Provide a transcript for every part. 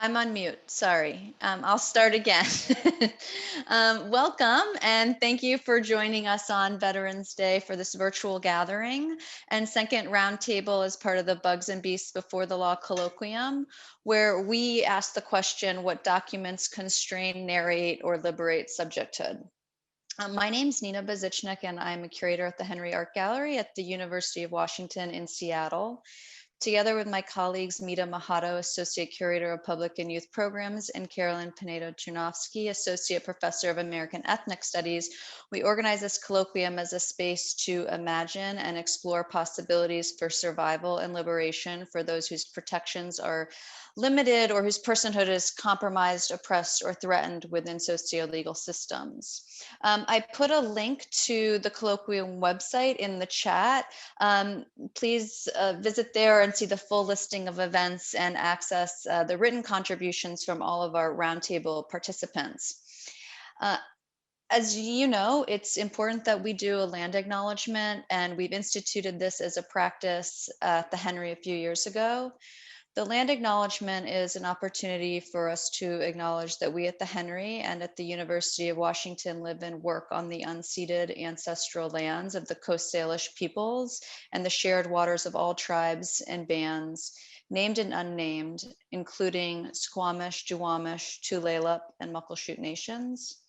I'm on mute, sorry. I'll start again. Welcome and thank you for joining us on Veterans Day for this virtual gathering and second roundtable as part of the Bugs and Beasts Before the Law colloquium, where we ask the question, what documents constrain, narrate, or liberate subjecthood? My name's Nina Bazichnik and I'm a curator at the Henry Art Gallery at the University of Washington in Seattle. Together with my colleagues, Mita Mahato, Associate Curator of Public and Youth Programs, and Carolyn Pineda-Turnovsky, Associate Professor of American Ethnic Studies, we organize this colloquium as a space to imagine and explore possibilities for survival and liberation for those whose protections are limited or whose personhood is compromised, oppressed, or threatened within socio-legal systems. I put a link to the colloquium website in the chat. Please visit there and see the full listing of events and access the written contributions from all of our roundtable participants. As you know, it's important that we do a land acknowledgement, and we've instituted this as a practice at the Henry a few years ago. The land acknowledgement is an opportunity for us to acknowledge that we at the Henry and at the University of Washington live and work on the unceded ancestral lands of the Coast Salish peoples and the shared waters of all tribes and bands, named and unnamed, including Squamish, Duwamish, Tulalip, and Muckleshoot nations.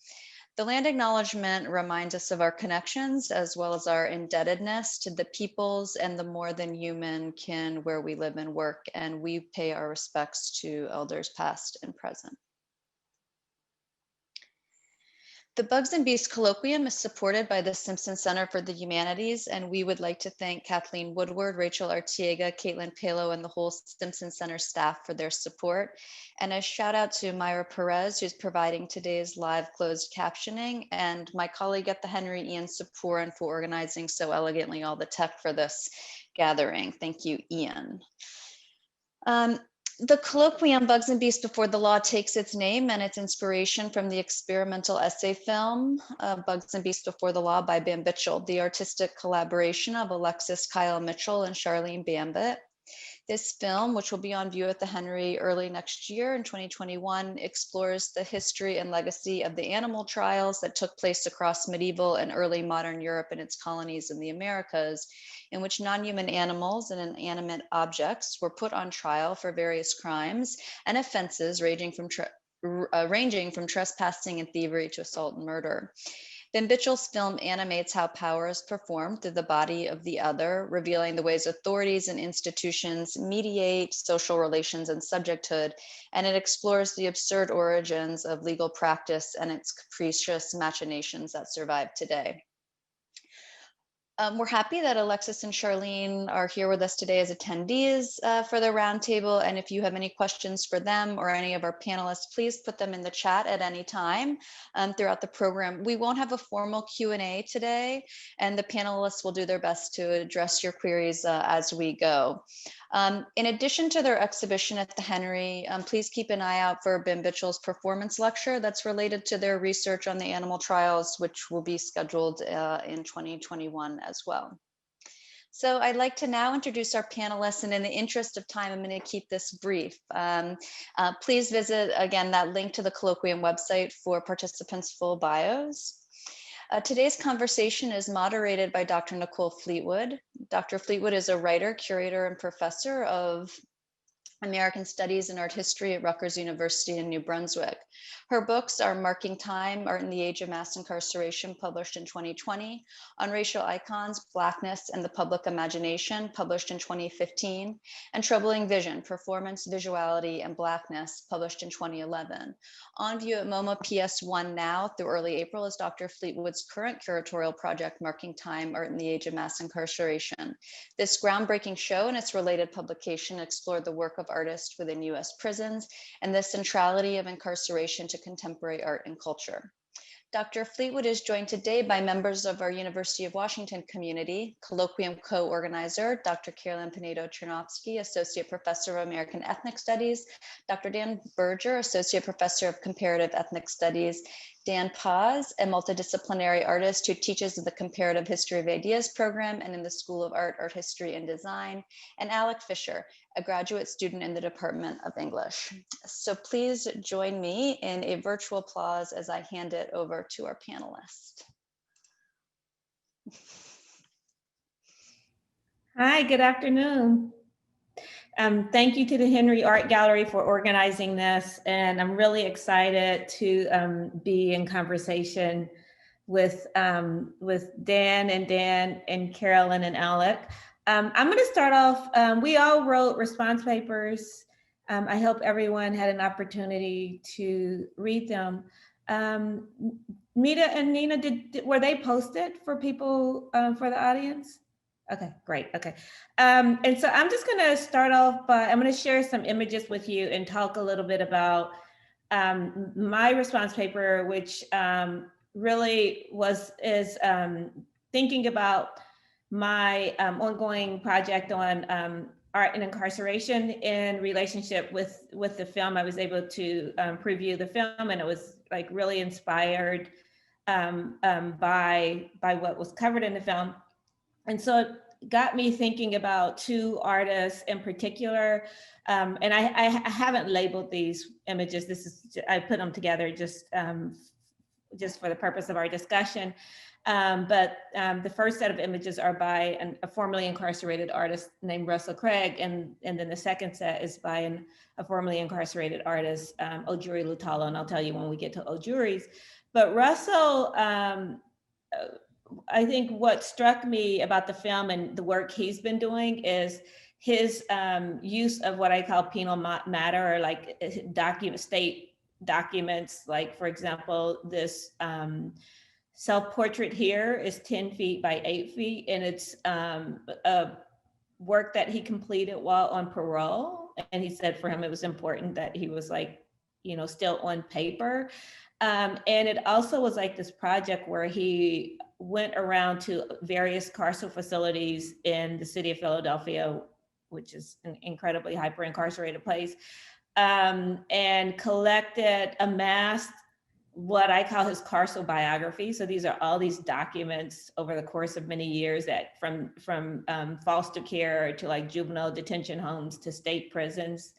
The land acknowledgement reminds us of our connections as well as our indebtedness to the peoples and the more than human kin where we live and work, and we pay our respects to elders past and present. The Bugs and Beasts colloquium is supported by the Simpson Center for the Humanities, and we would like to thank Kathleen Woodward, Rachel Artiega, Caitlin Palo, and the whole Simpson Center staff for their support. And a shout out to Myra Perez, who's providing today's live closed captioning, and my colleague at the Henry, Ian Sapurin, for organizing so elegantly all the tech for this gathering. Thank you, Ian. The colloquium Bugs and Beasts Before the Law takes its name and its inspiration from the experimental essay film Bugs and Beasts Before the Law by Bam Bitchell, the artistic collaboration of Alexis Kyle Mitchell and Charlene Bambit. This film, which will be on view at the Henry early next year in 2021, explores the history and legacy of the animal trials that took place across medieval and early modern Europe and its colonies in the Americas, in which non-human animals and inanimate objects were put on trial for various crimes and offenses ranging from trespassing and thievery to assault and murder. Then Bitchell's film animates how power is performed through the body of the other, revealing the ways authorities and institutions mediate social relations and subjecthood, and it explores the absurd origins of legal practice and its capricious machinations that survive today. We're happy that Alexis and Charlene are here with us today as attendees for the roundtable. And if you have any questions for them or any of our panelists, please put them in the chat at any time throughout the program. We won't have a formal Q&A today, and the panelists will do their best to address your queries as we go. In addition to their exhibition at the Henry, please keep an eye out for Bam Bitchell's performance lecture that's related to their research on the animal trials, which will be scheduled in 2021 as well. So I'd like to now introduce our panelists, and in the interest of time, I'm going to keep this brief. Please visit, again, that link to the colloquium website for participants' full bios. Today's conversation is moderated by Dr. Nicole Fleetwood. Dr. Fleetwood is a writer, curator, and professor of American Studies and Art History at Rutgers University in New Brunswick. Her books are Marking Time, Art in the Age of Mass Incarceration, published in 2020, On Racial Icons, Blackness and the Public Imagination, published in 2015, and Troubling Vision, Performance, Visuality, and Blackness, published in 2011. On view at MoMA PS1 now through early April is Dr. Fleetwood's current curatorial project, Marking Time, Art in the Age of Mass Incarceration. This groundbreaking show and its related publication explored the work of artists within US prisons and the centrality of incarceration to contemporary art and culture. Dr. Fleetwood is joined today by members of our University of Washington community, colloquium co-organizer, Dr. Carolyn Pinedo-Turnovsky, Associate Professor of American Ethnic Studies, Dr. Dan Berger, Associate Professor of Comparative Ethnic Studies, Dan Paz, a multidisciplinary artist who teaches in the Comparative History of Ideas program and in the School of Art, Art History, and Design, and Alec Fisher, a graduate student in the Department of English. So please join me in a virtual applause as I hand it over to our panelist. Hi, good afternoon. Thank you to the Henry Art Gallery for organizing this, and I'm really excited to be in conversation with Dan and Carolyn and Alec. I'm going to start off. We all wrote response papers. I hope everyone had an opportunity to read them. Mita and Nina, were they posted for people, for the audience? Okay, great. Okay. And so I'm just going to start off by, I'm going to share some images with you and talk a little bit about my response paper, which really is thinking about my ongoing project on art and incarceration in relationship with the film. I was able to preview the film, and it was like really inspired by what was covered in the film. And so it got me thinking about two artists in particular. And I haven't labeled these images. I put them together just for the purpose of our discussion. But the first set of images are by a formerly incarcerated artist named Russell Craig. And then the second set is by a formerly incarcerated artist, Ojuri Lutalo. And I'll tell you when we get to Ojuri's. But Russell, I think what struck me about the film and the work he's been doing is his use of what I call penal matter, or like state documents. Like, for example, this self-portrait here is 10 feet by 8 feet, and it's a work that he completed while on parole. And he said for him it was important that he was like, still on paper. And it also was like this project where he went around to various carceral facilities in the city of Philadelphia, which is an incredibly hyper-incarcerated place, and amassed what I call his carceral biography. So these are all these documents over the course of many years that from foster care to like juvenile detention homes to state prisons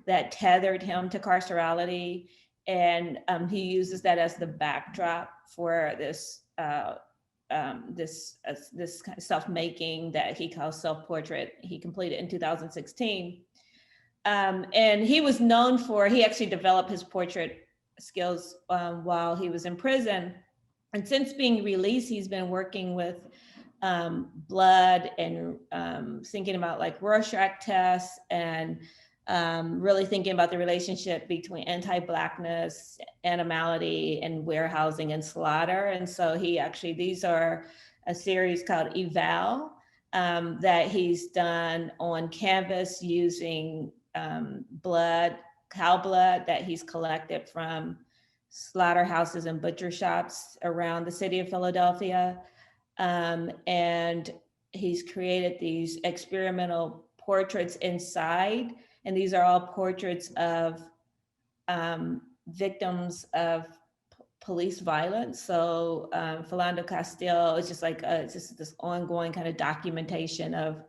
that tethered him to carcerality. And he uses that as the backdrop for this this kind of self-making that he calls self-portrait. He completed in 2016. And he was known for, he actually developed his portrait skills while he was in prison. And since being released, he's been working with blood and thinking about like Rorschach tests and really thinking about the relationship between anti-Blackness, animality, and warehousing and slaughter. And so these are a series called Eval that he's done on canvas using cow blood that he's collected from slaughterhouses and butcher shops around the city of Philadelphia. And he's created these experimental portraits inside. And these are all portraits of victims of police violence. So Philando Castile is just like just this ongoing kind of documentation of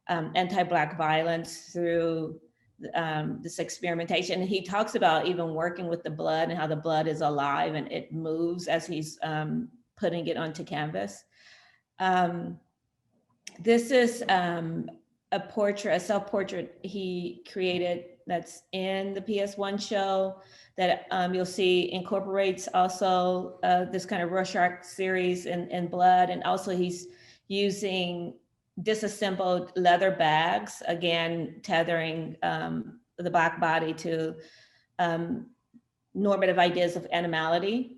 anti-Black violence through this experimentation. And he talks about even working with the blood and how the blood is alive and it moves as he's putting it onto canvas. This is a self-portrait he created that's in the PS1 show that you'll see incorporates also this kind of Rorschach series in blood. And also he's using disassembled leather bags, again, tethering the Black body to normative ideas of animality.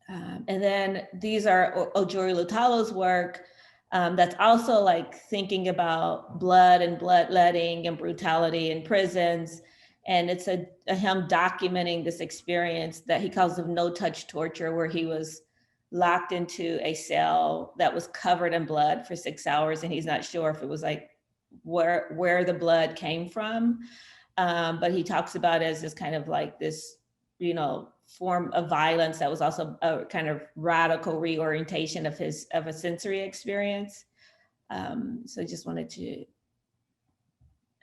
And then these are Ojuri Lutalo's work that's also like thinking about blood and bloodletting and brutality in prisons. And it's him documenting this experience that he calls of no-touch torture, where he was locked into a cell that was covered in blood for 6 hours, and he's not sure if it was like where the blood came from. But he talks about it as this kind of like this, form of violence that was also a kind of radical reorientation of a sensory experience. So I just wanted to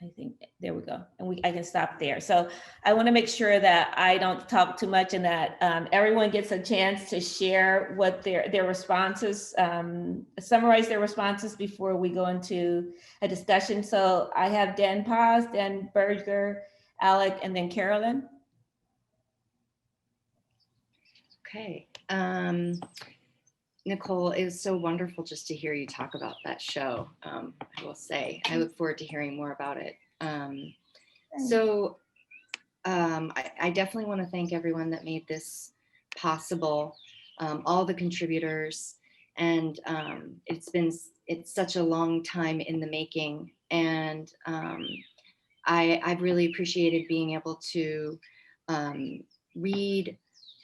I think there we go. And I can stop there. So I want to make sure that I don't talk too much and that everyone gets a chance to share what their responses, summarize their responses before we go into a discussion. So I have Dan Paz, then Berger, Alec, and then Carolyn. Okay. Nicole, it was so wonderful just to hear you talk about that show. I will say, I look forward to hearing more about it. I definitely want to thank everyone that made this possible, all the contributors, and it's such a long time in the making, and I've really appreciated being able to read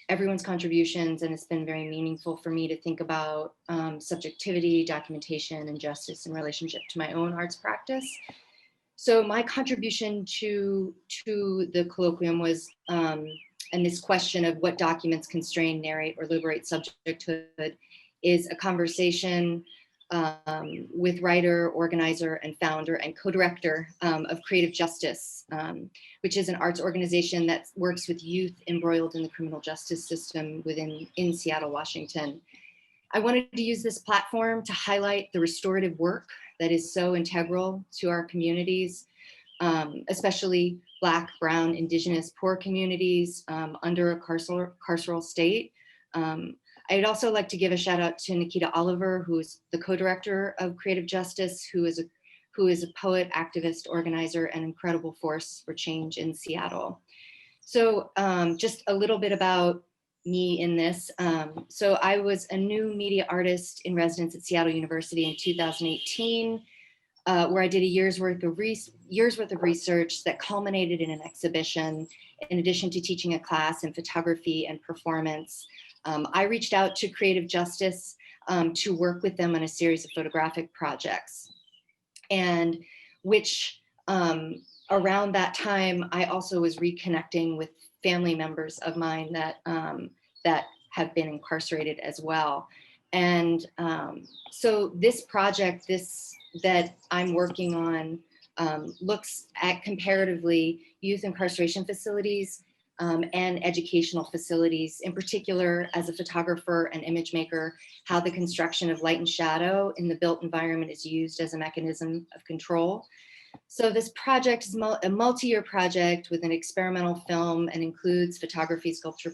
everyone's contributions, and it's been very meaningful for me to think about subjectivity, documentation, and justice in relationship to my own arts practice. So my contribution to the colloquium was, and this question of what documents constrain, narrate, or liberate subjecthood, is a conversation with writer, organizer, and founder and co-director of Creative Justice, which is an arts organization that works with youth embroiled in the criminal justice system in Seattle, Washington. I wanted to use this platform to highlight the restorative work that is so integral to our communities, especially Black, Brown, Indigenous, poor communities under a carceral state. I'd also like to give a shout out to Nikita Oliver, who is the co-director of Creative Justice, who is a poet, activist, organizer, and incredible force for change in Seattle. So just a little bit about me in this. So I was a new media artist in residence at Seattle University in 2018, where I did a year's worth of research that culminated in an exhibition. In addition to teaching a class in photography and performance, I reached out to Creative Justice to work with them on a series of photographic projects, and which around that time, I also was reconnecting with family members of mine that have been incarcerated as well. And so this project, that I'm working on, looks at comparatively youth incarceration facilities and educational facilities, in particular, as a photographer and image maker, how the construction of light and shadow in the built environment is used as a mechanism of control. So this project is a multi-year project with an experimental film and includes photography, sculpture,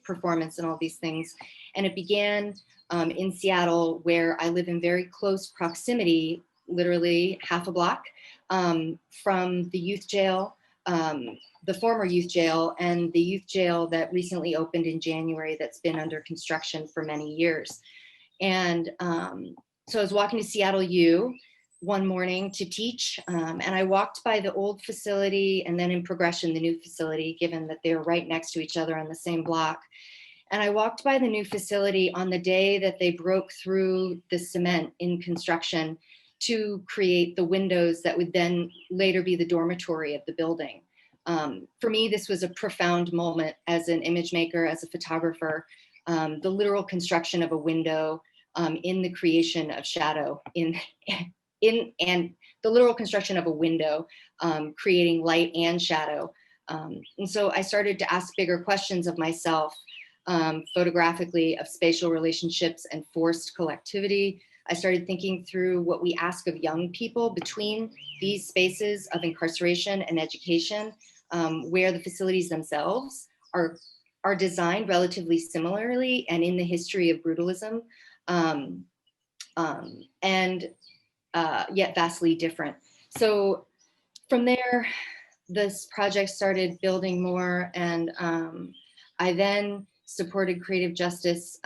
performance, and all these things. And it began in Seattle, where I live in very close proximity, literally half a block from the youth jail, the former youth jail, and the youth jail that recently opened in January that's been under construction for many years. And so I was walking to Seattle U one morning to teach, and I walked by the old facility and then in progression, the new facility, given that they're right next to each other on the same block. And I walked by the new facility on the day that they broke through the cement in construction to create the windows that would then later be the dormitory of the building. For me, this was a profound moment as an image maker, as a photographer, the literal construction of a window in the creation of shadow, and the literal construction of a window, creating light and shadow. And so I started to ask bigger questions of myself, photographically, of spatial relationships and forced collectivity. I started thinking through what we ask of young people between these spaces of incarceration and education, where the facilities themselves are designed relatively similarly and in the history of brutalism, and yet vastly different. So from there, this project started building more, and I then supported Creative Justice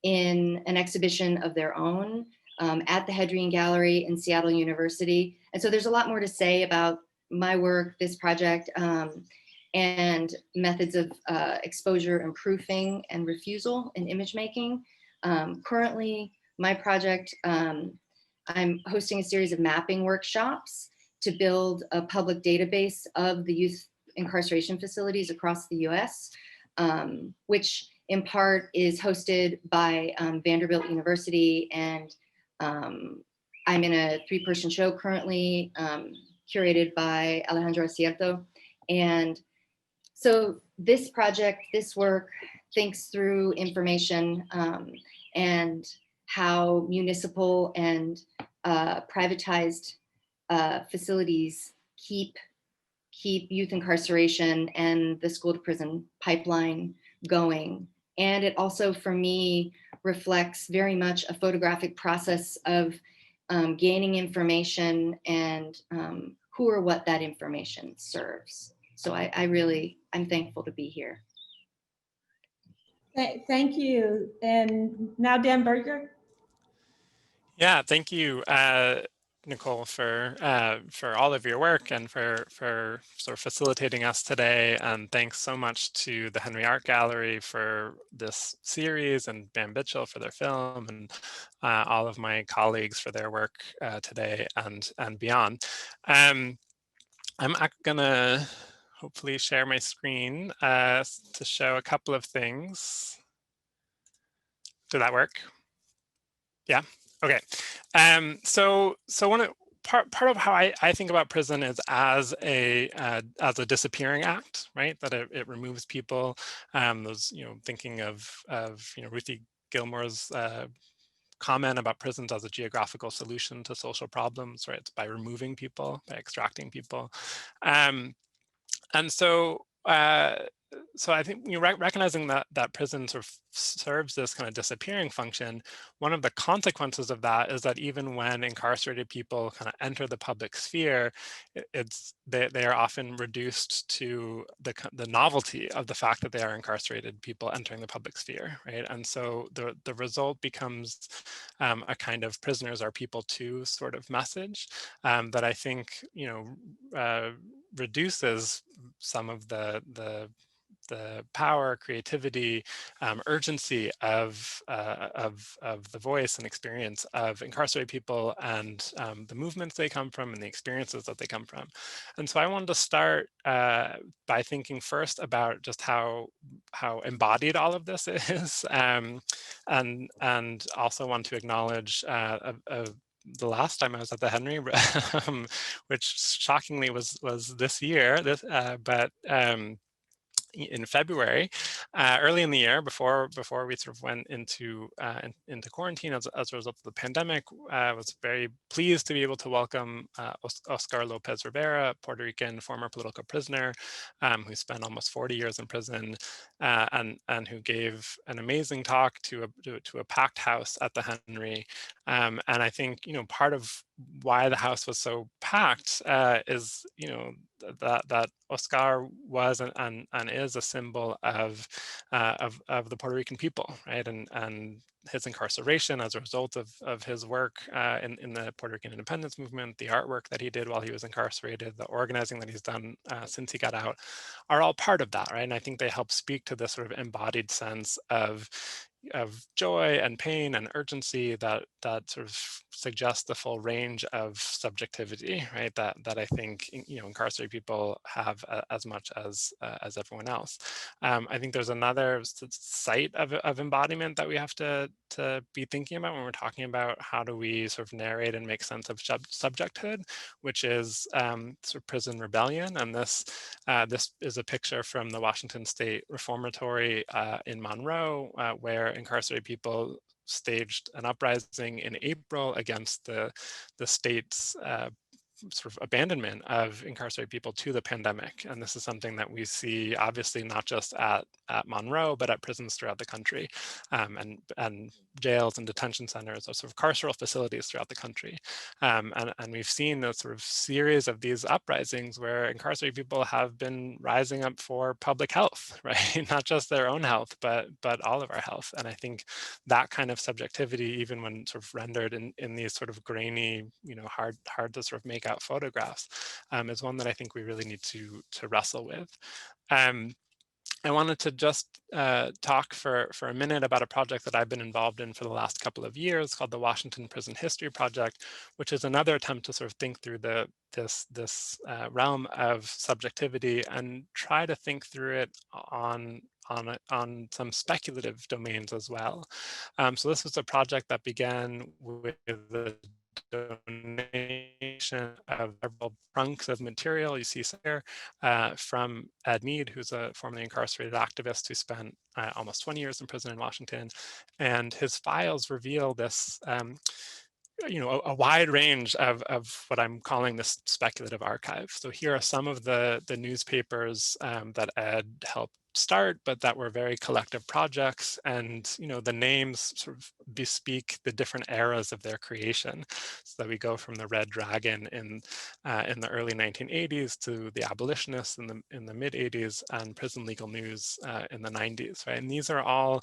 in an exhibition of their own at the Hedrian Gallery in Seattle University. And so there's a lot more to say about my work, this project, and methods of exposure and proofing and refusal in image making. Currently, my project, I'm hosting a series of mapping workshops to build a public database of the youth incarceration facilities across the US, which in part is hosted by Vanderbilt University. And I'm in a 3-person show currently curated by Alejandro Acierto. And so this project, this work, thinks through information and how municipal and privatized facilities keep youth incarceration and the school to prison pipeline going. And it also, for me, reflects very much a photographic process of gaining information and who or what that information serves. So I'm thankful to be here. Thank you. And now Dan Berger. Yeah, thank you, Nicole, for all of your work and for sort of facilitating us today. And thanks so much to the Henry Art Gallery for this series, and Bam Bitchell for their film, and all of my colleagues for their work today and beyond. I'm gonna hopefully share my screen to show a couple of things. Did that work? Yeah. Okay. So part of how I think about prison is as a disappearing act, right? That it removes people. Those, thinking of Ruthie Gilmore's comment about prisons as a geographical solution to social problems, right? It's by removing people, by extracting people, and so. So I think recognizing that prison sort of serves this kind of disappearing function, one of the consequences of that is that even when incarcerated people kind of enter the public sphere, they are often reduced to the novelty of the fact that they are incarcerated people entering the public sphere, right? And so the result becomes a kind of prisoners are people too sort of message that I think reduces some of the power, creativity, urgency of the voice and experience of incarcerated people, and the movements they come from and the experiences that they come from. And so I wanted to start by thinking first about just how embodied all of this is, and also want to acknowledge the last time I was at the Henry, which shockingly was this year, but in February, early in the year, before we sort of went into quarantine as a result of the pandemic, I was very pleased to be able to welcome Oscar Lopez Rivera, Puerto Rican former political prisoner, who spent almost 40 years in prison, and who gave an amazing talk to a packed house at the Henry. And I think part of why the house was so packed is that Oscar was and is a symbol of the Puerto Rican people, right? And his incarceration as a result of his work in the Puerto Rican independence movement, the artwork that he did while he was incarcerated, the organizing that he's done since he got out, are all part of that, right? And I think they help speak to this sort of embodied sense of joy and pain and urgency that sort of suggests the full range of subjectivity, right? That I think incarcerated people have as much as everyone else. I think there's another site of embodiment that we have to be thinking about when we're talking about how do we sort of narrate and make sense of subjecthood, which is sort of prison rebellion. And this is a picture from the Washington State Reformatory in Monroe, where incarcerated people staged an uprising in April against the state's sort of abandonment of incarcerated people to the pandemic. And this is something that we see obviously not just at Monroe, but at prisons throughout the country, and jails and detention centers, or sort of carceral facilities throughout the country. And we've seen a sort of series of these uprisings where incarcerated people have been rising up for public health, right? Not just their own health, but all of our health. And I think that kind of subjectivity, even when sort of rendered in these sort of grainy, hard to sort of make out photographs, is one that I think we really need to wrestle with. I wanted to just talk for a minute about a project that I've been involved in for the last couple of years called the Washington Prison History Project, which is another attempt to sort of think through this realm of subjectivity and try to think through it on some speculative domains as well. So this was a project that began with the donation of several trunks of material. You see here from Ed Mead, who's a formerly incarcerated activist who spent almost 20 years in prison in Washington. And his files reveal this a wide range of what I'm calling this speculative archive. So here are some of the newspapers that Ed helped start, but that were very collective projects, and the names sort of bespeak the different eras of their creation. So that we go from the Red Dragon in the early 1980s to the Abolitionists in the mid 80s, and Prison Legal News in the 90s, right? And these are all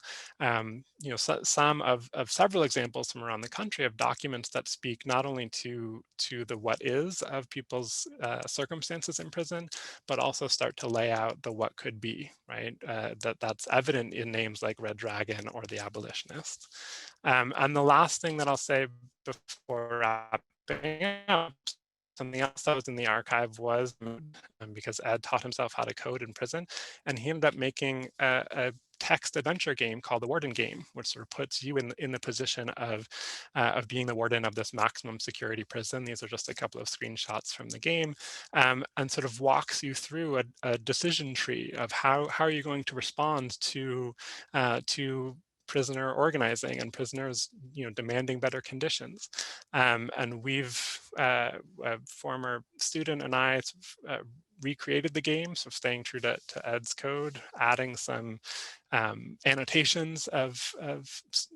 some of several examples from around the country of documents that speak not only to the what is of people's circumstances in prison, but also start to lay out the what could be, right? That's evident in names like Red Dragon or the Abolitionists. And the last thing that I'll say before wrapping up, something else that was in the archive was, because Ed taught himself how to code in prison, and he ended up making a text adventure game called the Warden Game, which sort of puts you in the position of being the warden of this maximum security prison. These are just a couple of screenshots from the game, and sort of walks you through a decision tree of how are you going to respond to prisoner organizing and prisoners, demanding better conditions. And we've, a former student and I recreated the game, so staying true to Ed's code, adding some annotations of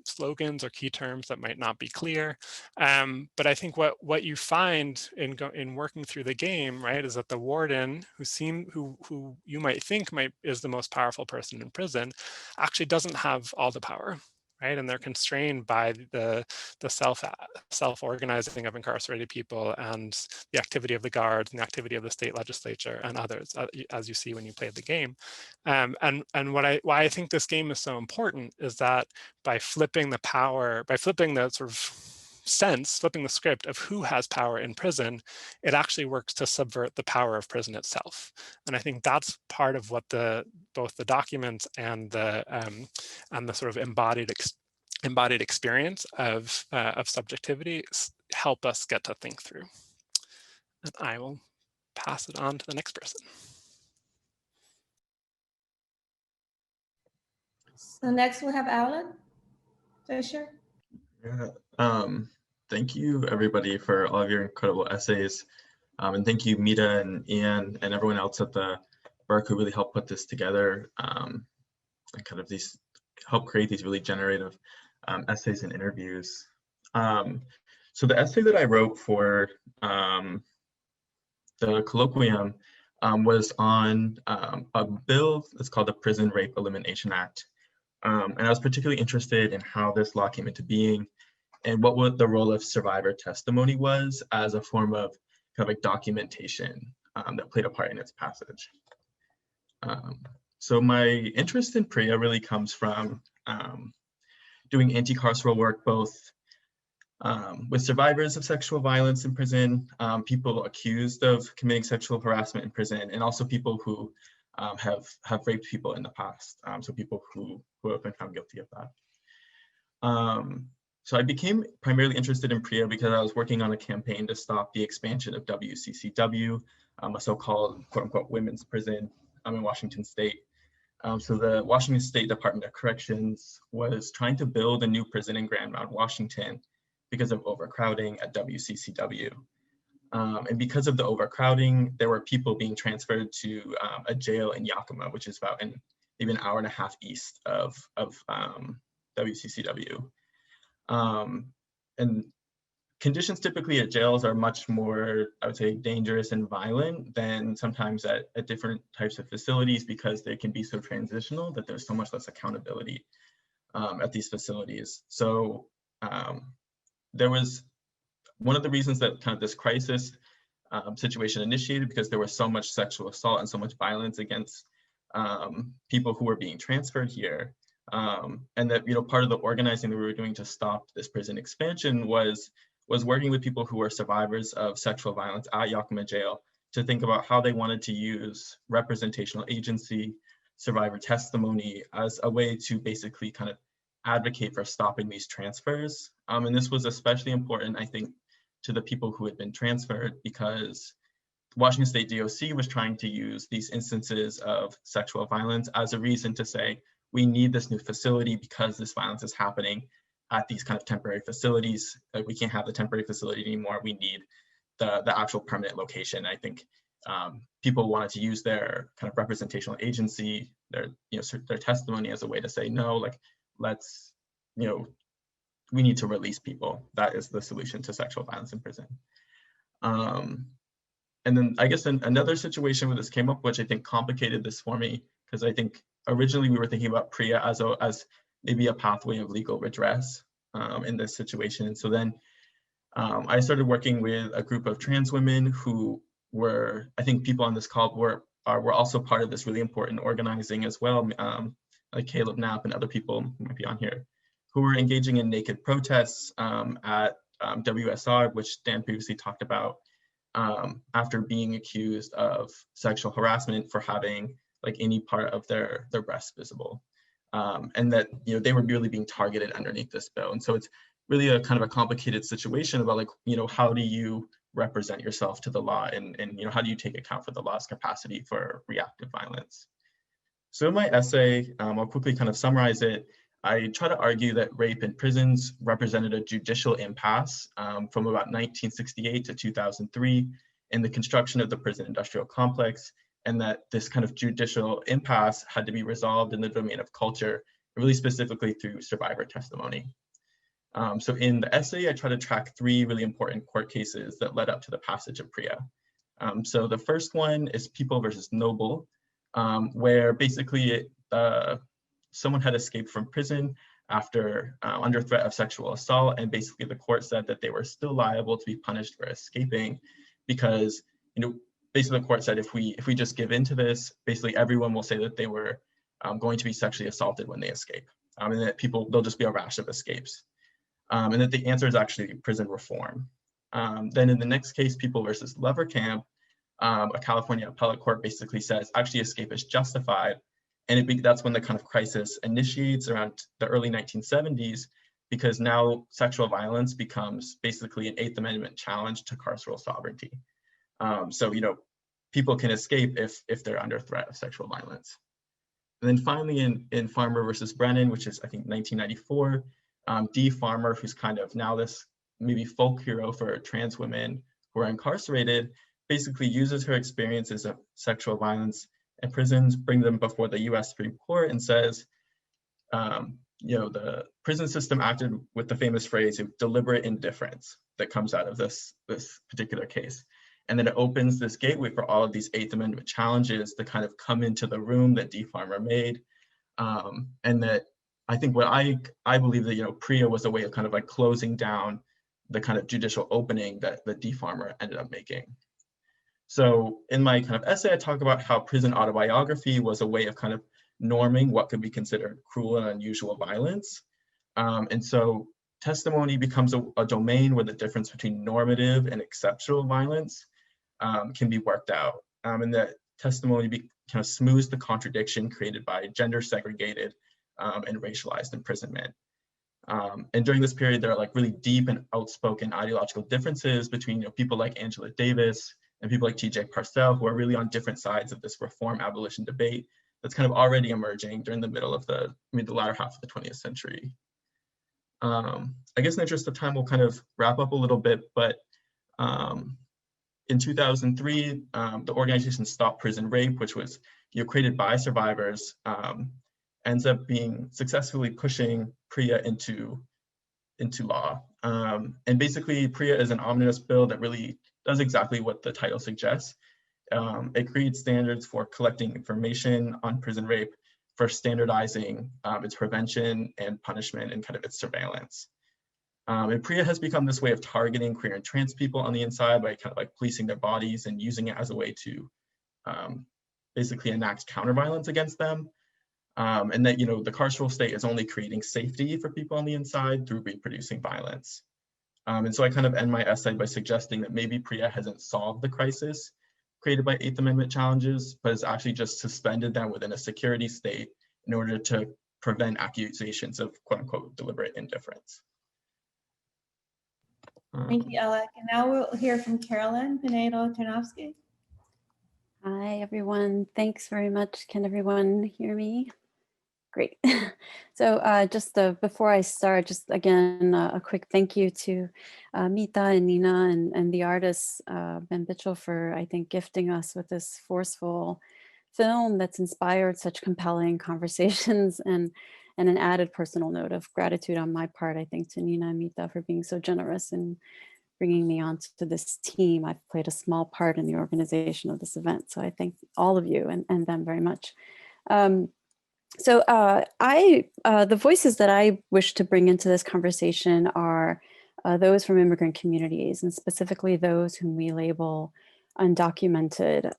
slogans or key terms that might not be clear. But I think what you find in working through the game, right, is that the warden, who you might think is the most powerful person in prison, actually doesn't have all the power. Right, and they're constrained by the self-organizing of incarcerated people and the activity of the guards and the activity of the state legislature and others, as you see when you play the game. And why I think this game is so important is that by flipping the sort of flipping the script of who has power in prison, it actually works to subvert the power of prison itself. And I think that's part of what both the documents and the sort of embodied experience of subjectivity help us get to think through. And I will pass it on to the next person. So next we'll have Alec Fisher. Yeah, thank you everybody for all of your incredible essays. And thank you Mita and Ian and everyone else at the Berger who really helped put this together and kind of help create these really generative essays and interviews. So the essay that I wrote for the colloquium was on a bill that's called the Prison Rape Elimination Act. And I was particularly interested in how this law came into being and what the role of survivor testimony was as a form of kind of like documentation that played a part in its passage. So my interest in PREA really comes from doing anti-carceral work, both with survivors of sexual violence in prison, people accused of committing sexual harassment in prison, and also people who have raped people in the past, so people who have been found guilty of that. So I became primarily interested in PREA because I was working on a campaign to stop the expansion of WCCW, a so-called quote-unquote women's prison in Washington State. So the Washington State Department of Corrections was trying to build a new prison in Grand Mound, Washington, because of overcrowding at WCCW. And because of the overcrowding, there were people being transferred to a jail in Yakima, which is about maybe an hour and a half east of WCCW. And conditions typically at jails are much more, I would say, dangerous and violent than sometimes at different types of facilities, because they can be so transitional that there's so much less accountability at these facilities. So there was one of the reasons that kind of this crisis situation initiated, because there was so much sexual assault and so much violence against people who were being transferred here. And that, part of the organizing that we were doing to stop this prison expansion was working with people who were survivors of sexual violence at Yakima Jail to think about how they wanted to use representational agency, survivor testimony as a way to basically kind of advocate for stopping these transfers. And this was especially important, I think, to the people who had been transferred, because Washington State DOC was trying to use these instances of sexual violence as a reason to say, we need this new facility because this violence is happening at these kind of temporary facilities. Like, we can't have the temporary facility anymore. We need the actual permanent location. I think people wanted to use their kind of representational agency, their testimony as a way to say, no, like, let's, we need to release people. That is the solution to sexual violence in prison. And then I guess another situation where this came up, which I think complicated this for me, because I think originally we were thinking about PREA as maybe a pathway of legal redress in this situation. And so then I started working with a group of trans women who were, I think people on this call were also part of this really important organizing as well, like Caleb Knapp and other people who might be on here, who were engaging in naked protests at WSR, which Dan previously talked about, after being accused of sexual harassment for having like any part of their breast visible. And that, they were really being targeted underneath this bill. And so it's really a kind of a complicated situation about like, how do you represent yourself to the law, and how do you take account for the law's capacity for reactive violence? So in my essay, I'll quickly kind of summarize it. I try to argue that rape in prisons represented a judicial impasse from about 1968 to 2003 in the construction of the prison industrial complex, and that this kind of judicial impasse had to be resolved in the domain of culture, really specifically through survivor testimony. So in the essay, I try to track three really important court cases that led up to the passage of PREA. So the first one is People versus Noble, where basically someone had escaped from prison after under threat of sexual assault, and basically the court said that they were still liable to be punished for escaping, because basically the court said if we just give into this, basically everyone will say that they were going to be sexually assaulted when they escape, and that there'll just be a rash of escapes, and that the answer is actually prison reform. Then in the next case, People versus Lover Camp, a California appellate court basically says actually escape is justified. And that's when the kind of crisis initiates around the early 1970s, because now sexual violence becomes basically an Eighth Amendment challenge to carceral sovereignty. So, people can escape if they're under threat of sexual violence. And then finally in Farmer versus Brennan, which is I think 1994, Dee Farmer, who's kind of now this maybe folk hero for trans women who are incarcerated, basically uses her experiences of sexual violence in prisons, bring them before the US Supreme Court, and says, the prison system acted with the famous phrase of deliberate indifference that comes out of this particular case. And then it opens this gateway for all of these Eighth Amendment challenges to kind of come into the room that Dee Farmer made. And that I think what I believe that, PREA was a way of kind of like closing down the kind of judicial opening that Dee Farmer ended up making. So in my kind of essay, I talk about how prison autobiography was a way of kind of norming what could be considered cruel and unusual violence. And so testimony becomes a domain where the difference between normative and exceptional violence can be worked out. And that testimony kind of smooths the contradiction created by gender segregated and racialized imprisonment. And during this period, there are like really deep and outspoken ideological differences between people like Angela Davis and people like T.J. Parcell, who are really on different sides of this reform abolition debate that's kind of already emerging during the middle of the latter half of the 20th century. I guess in the interest of time, we'll kind of wrap up a little bit, but in 2003, the organization Stop Prison Rape, which was created by survivors, ends up being successfully pushing PREA into law. And basically, PREA is an omnibus bill that really does exactly what the title suggests. It creates standards for collecting information on prison rape, for standardizing its prevention and punishment and kind of its surveillance. And PREA has become this way of targeting queer and trans people on the inside by kind of like policing their bodies and using it as a way to basically enact counter-violence against them. And that, the carceral state is only creating safety for people on the inside through reproducing violence. And so I kind of end my essay by suggesting that maybe PREA hasn't solved the crisis created by Eighth Amendment challenges, but has actually just suspended them within a security state in order to prevent accusations of quote unquote deliberate indifference. Thank you, Alec. And now we'll hear from Carolyn Pineda-Turnovsky. Hi, everyone. Thanks very much. Can everyone hear me? Great. So just before I start, just again, a quick thank you to Mita and Nina and the artists, Ben Bitchell, for, I think, gifting us with this forceful film that's inspired such compelling conversations, and an added personal note of gratitude on my part, I think, to Nina and Mita for being so generous in bringing me onto this team. I've played a small part in the organization of this event, so I thank all of you and them very much. So the voices that I wish to bring into this conversation are those from immigrant communities, and specifically those whom we label undocumented,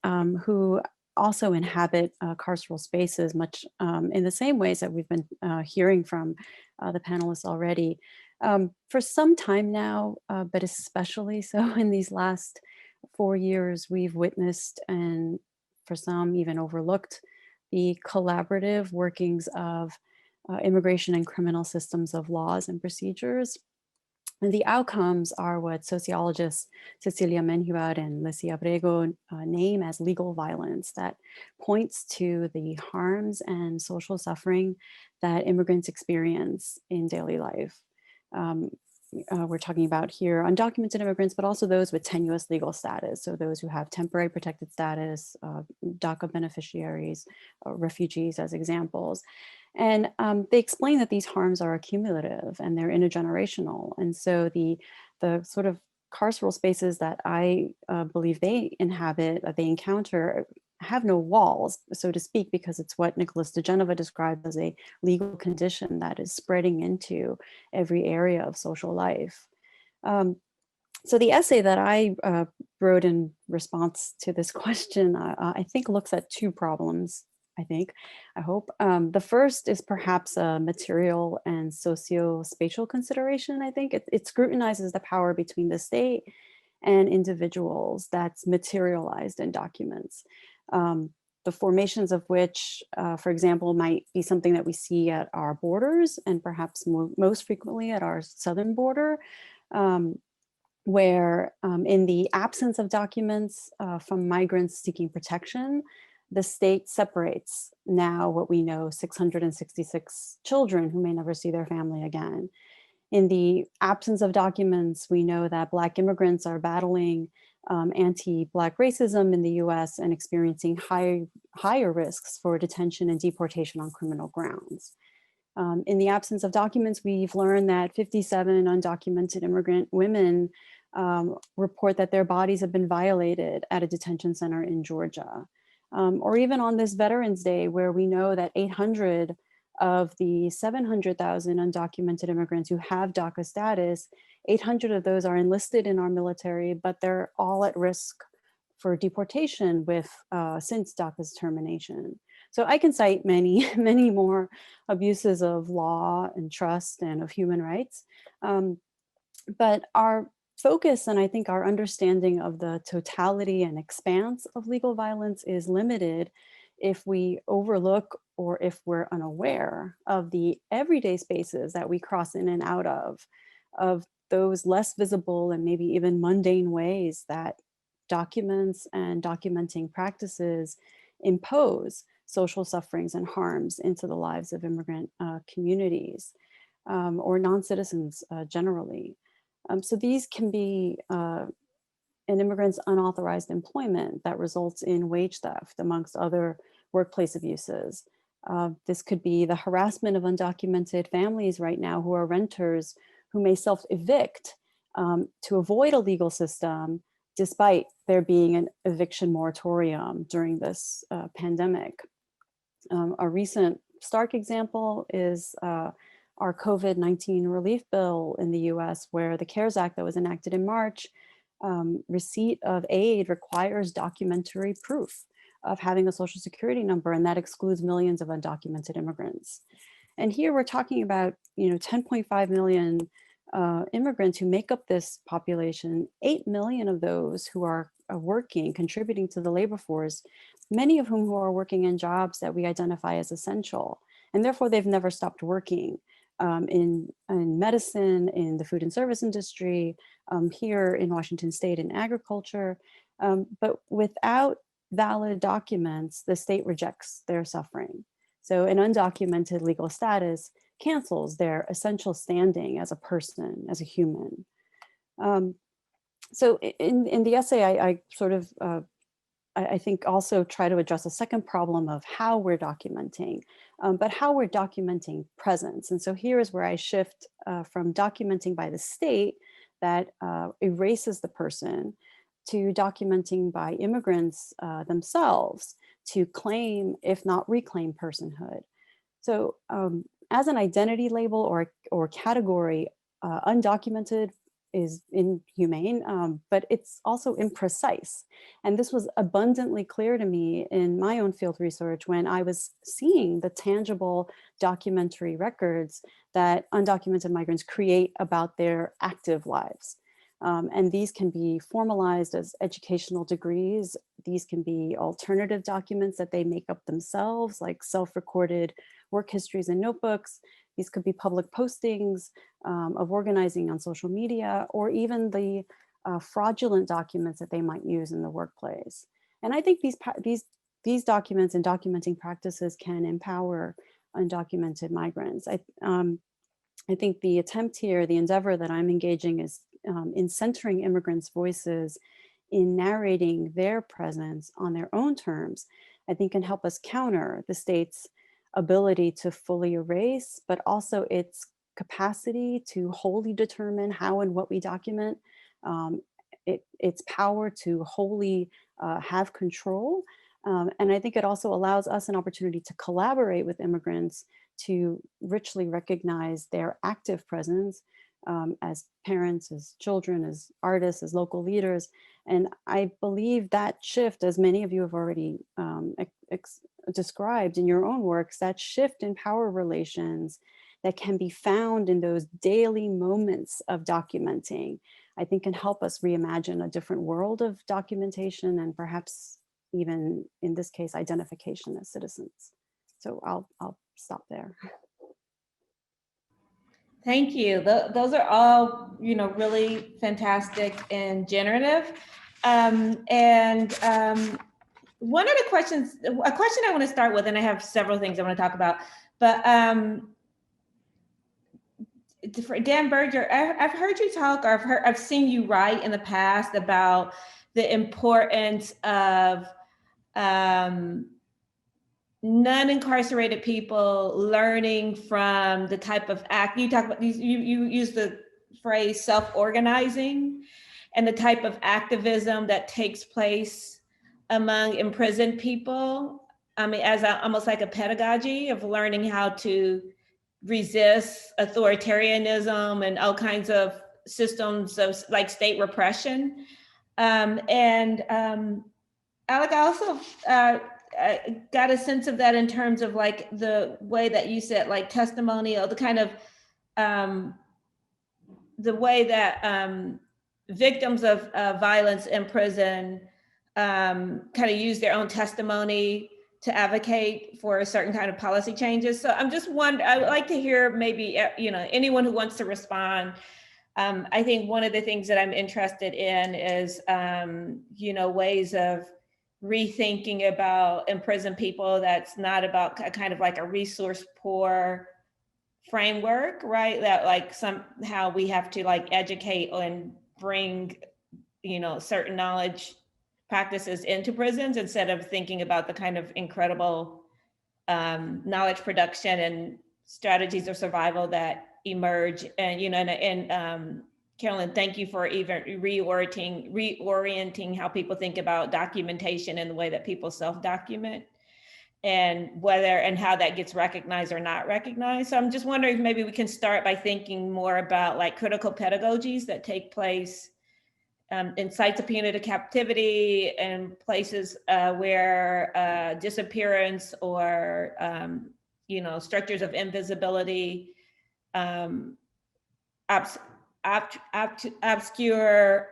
who also inhabit carceral spaces much in the same ways that we've been hearing from the panelists already. For some time now, but especially so in these last 4 years, we've witnessed, and for some even overlooked, the collaborative workings of immigration and criminal systems of laws and procedures. And the outcomes are what sociologists Cecilia Menjivar and Lecia Abrego name as legal violence, that points to the harms and social suffering that immigrants experience in daily life. We're talking about here undocumented immigrants, but also those with tenuous legal status. So those who have temporary protected status, DACA beneficiaries, refugees as examples. And they explain that these harms are accumulative and they're intergenerational. And so the sort of carceral spaces that I believe they inhabit, they encounter, have no walls, so to speak, because it's what Nicholas DeGenova described as a legal condition that is spreading into every area of social life. So the essay that I wrote in response to this question, I think looks at two problems, I hope. The first is perhaps a material and socio-spatial consideration. I think it scrutinizes the power between the state and individuals that's materialized in documents. The formations of which, for example, might be something that we see at our borders and perhaps most frequently at our southern border, where in the absence of documents from migrants seeking protection, the state separates now what we know 666 children who may never see their family again. In the absence of documents, we know that Black immigrants are battling anti-Black racism in the US and experiencing higher risks for detention and deportation on criminal grounds. In the absence of documents, we've learned that 57 undocumented immigrant women report that their bodies have been violated at a detention center in Georgia. Or even on this Veterans Day, where we know that 800 of the 700,000 undocumented immigrants who have DACA status, 800 of those are enlisted in our military, but they're all at risk for deportation since DACA's termination. So I can cite many, many more abuses of law and trust and of human rights. But our focus, and I think our understanding of the totality and expanse of legal violence is limited if we overlook or if we're unaware of the everyday spaces that we cross in and out of those less visible and maybe even mundane ways that documents and documenting practices impose social sufferings and harms into the lives of immigrant communities or non-citizens generally. So these can be an immigrant's unauthorized employment that results in wage theft, amongst other workplace abuses. This could be the harassment of undocumented families right now who are renters who may self-evict to avoid a legal system despite there being an eviction moratorium during this pandemic. A recent stark example is our COVID-19 relief bill in the US, where the CARES Act that was enacted in March, receipt of aid requires documentary proof of having a social security number, and that excludes millions of undocumented immigrants. And here we're talking about 10.5 million immigrants who make up this population, 8 million of those who are working, contributing to the labor force, many of whom who are working in jobs that we identify as essential, and therefore they've never stopped working. in medicine, in the food and service industry, here in Washington State in agriculture. But without valid documents, the state rejects their suffering. So an undocumented legal status cancels their essential standing as a person, as a human. So in the essay, I sort of, I think also try to address a second problem of how we're documenting, but how we're documenting presence. And so here is where I shift from documenting by the state that erases the person to documenting by immigrants themselves to claim, if not reclaim, personhood. So as an identity label or category, undocumented is inhumane, but it's also imprecise. And this was abundantly clear to me in my own field research when I was seeing the tangible documentary records that undocumented migrants create about their active lives. And these can be formalized as educational degrees. These can be alternative documents that they make up themselves, like self-recorded work histories and notebooks. These could be public postings of organizing on social media, or even the fraudulent documents that they might use in the workplace. And I think these documents and documenting practices can empower undocumented migrants. I think the attempt here, the endeavor that I'm engaging is in centering immigrants' voices, in narrating their presence on their own terms, I think can help us counter the state's ability to fully erase, but also its capacity to wholly determine how and what we document, its power to wholly have control. And I think it also allows us an opportunity to collaborate with immigrants to richly recognize their active presence as parents, as children, as artists, as local leaders. And I believe that shift, as many of you have already described in your own works, that shift in power relations that can be found in those daily moments of documenting, I think can help us reimagine a different world of documentation and perhaps even, in this case, identification as citizens. So I'll stop there. Thank you. Those are all, really fantastic and generative. One of the questions, a question I want to start with, and I have several things I want to talk about, but for Dan Berger, I've heard you talk, or I've seen you write in the past about the importance of non-incarcerated people learning from the type of you talk about these, you use the phrase self-organizing and the type of activism that takes place among imprisoned people. I mean, as almost like a pedagogy of learning how to resist authoritarianism and all kinds of systems of like state repression. Alec, I also got a sense of that in terms of like the way that you said, like testimonial, the kind of the way that victims of violence in prison kind of use their own testimony to advocate for a certain kind of policy changes. So I'm just wondering, I would like to hear maybe, anyone who wants to respond. I think one of the things that I'm interested in is, ways of rethinking about imprisoned people that's not about kind of like a resource poor framework, right? That like somehow we have to like educate and bring, certain knowledge practices into prisons instead of thinking about the kind of incredible knowledge production and strategies of survival that emerge. And, Carolyn, thank you for even reorienting how people think about documentation and the way that people self-document and whether and how that gets recognized or not recognized. So I'm just wondering if maybe we can start by thinking more about like critical pedagogies that take place in sites of punitive captivity and places where disappearance or, structures of invisibility, obscure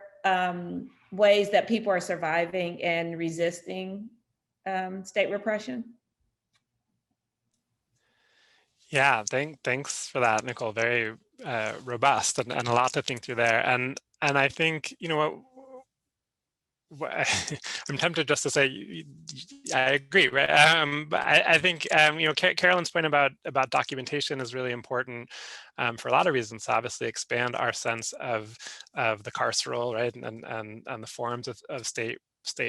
ways that people are surviving and resisting state repression. Yeah, thanks for that, Nicole. Very robust and a lot to think through there. And I think, you know, I'm tempted just to say I agree, right? But I think you know, Carolyn's point about documentation is really important for a lot of reasons. To obviously expand our sense of the carceral, right, and the forms of state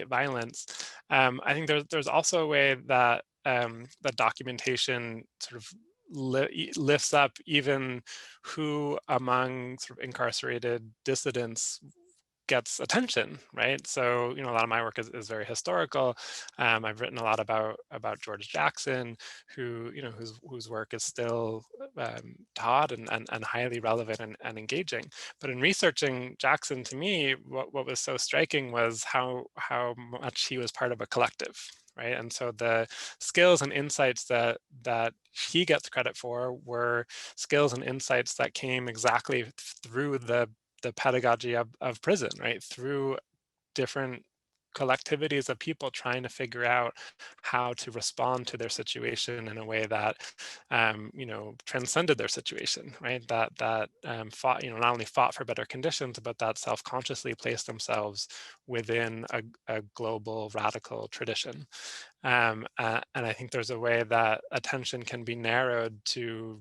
violence. I think there's also a way that that documentation sort of lifts up even who among sort of incarcerated dissidents gets attention, right? So, you know, a lot of my work is very historical. I've written a lot about George Jackson, who, you know, whose work is still taught and highly relevant and engaging. But in researching Jackson, to me, what was so striking was how much he was part of a collective, right? And so the skills and insights that he gets credit for were skills and insights that came exactly through the pedagogy of prison, right? Through different collectivities of people trying to figure out how to respond to their situation in a way that, you know, transcended their situation, right? That fought, you know, not only fought for better conditions, but that self-consciously placed themselves within a global radical tradition. And I think there's a way that attention can be narrowed to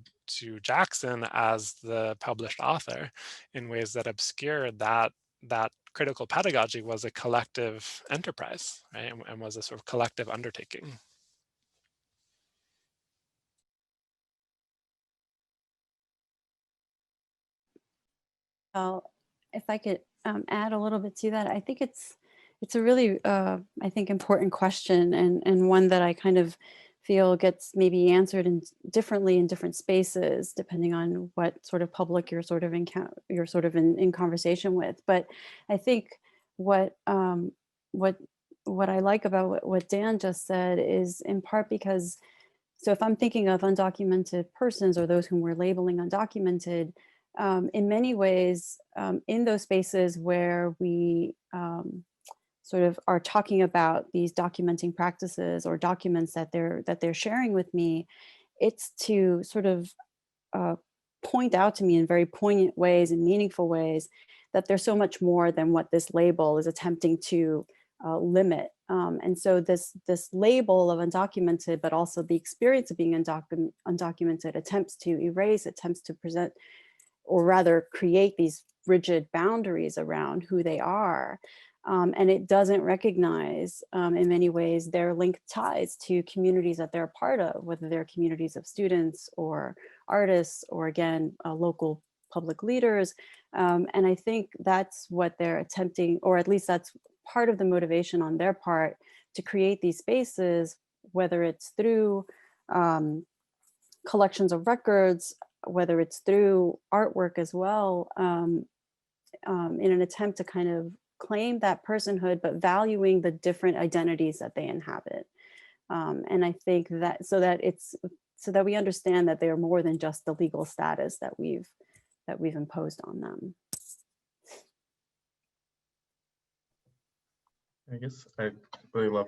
Jackson as the published author in ways that obscure that critical pedagogy was a collective enterprise, right, and was a sort of collective undertaking. Well, if I could add a little bit to that, I think it's a really, I think, important question, and one that I kind of feel gets maybe answered differently in different spaces, depending on what sort of public you're sort of in conversation with. But I think what I like about what Dan just said is in part because, so if I'm thinking of undocumented persons or those whom we're labeling undocumented, in many ways, in those spaces where we sort of are talking about these documenting practices or documents that they're sharing with me, it's to sort of point out to me in very poignant ways and meaningful ways that there's so much more than what this label is attempting to limit. And so this label of undocumented, but also the experience of being undocumented, attempts to erase, attempts to present, or rather create these rigid boundaries around who they are. And it doesn't recognize, in many ways, their linked ties to communities that they're a part of, whether they're communities of students or artists, or again, local public leaders. And I think that's what they're attempting, or at least that's part of the motivation on their part, to create these spaces, whether it's through collections of records, whether it's through artwork as well, in an attempt to kind of claim that personhood, but valuing the different identities that they inhabit. And I think that so that we understand that they are more than just the legal status that we've imposed on them. I guess I really love,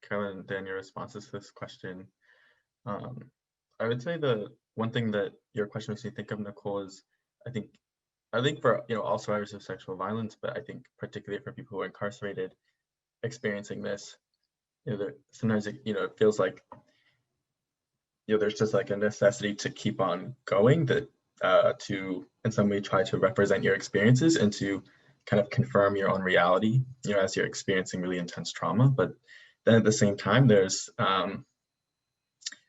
Carolyn and Dan, your responses to this question. I would say the one thing that your question makes me think of, Nicole, is I think for, you know, all survivors of sexual violence, but I think particularly for people who are incarcerated, experiencing this, you know, sometimes it, you know, it feels like, you know, there's just like a necessity to keep on going, that to in some way try to represent your experiences and to kind of confirm your own reality, you know, as you're experiencing really intense trauma. But then at the same time, there's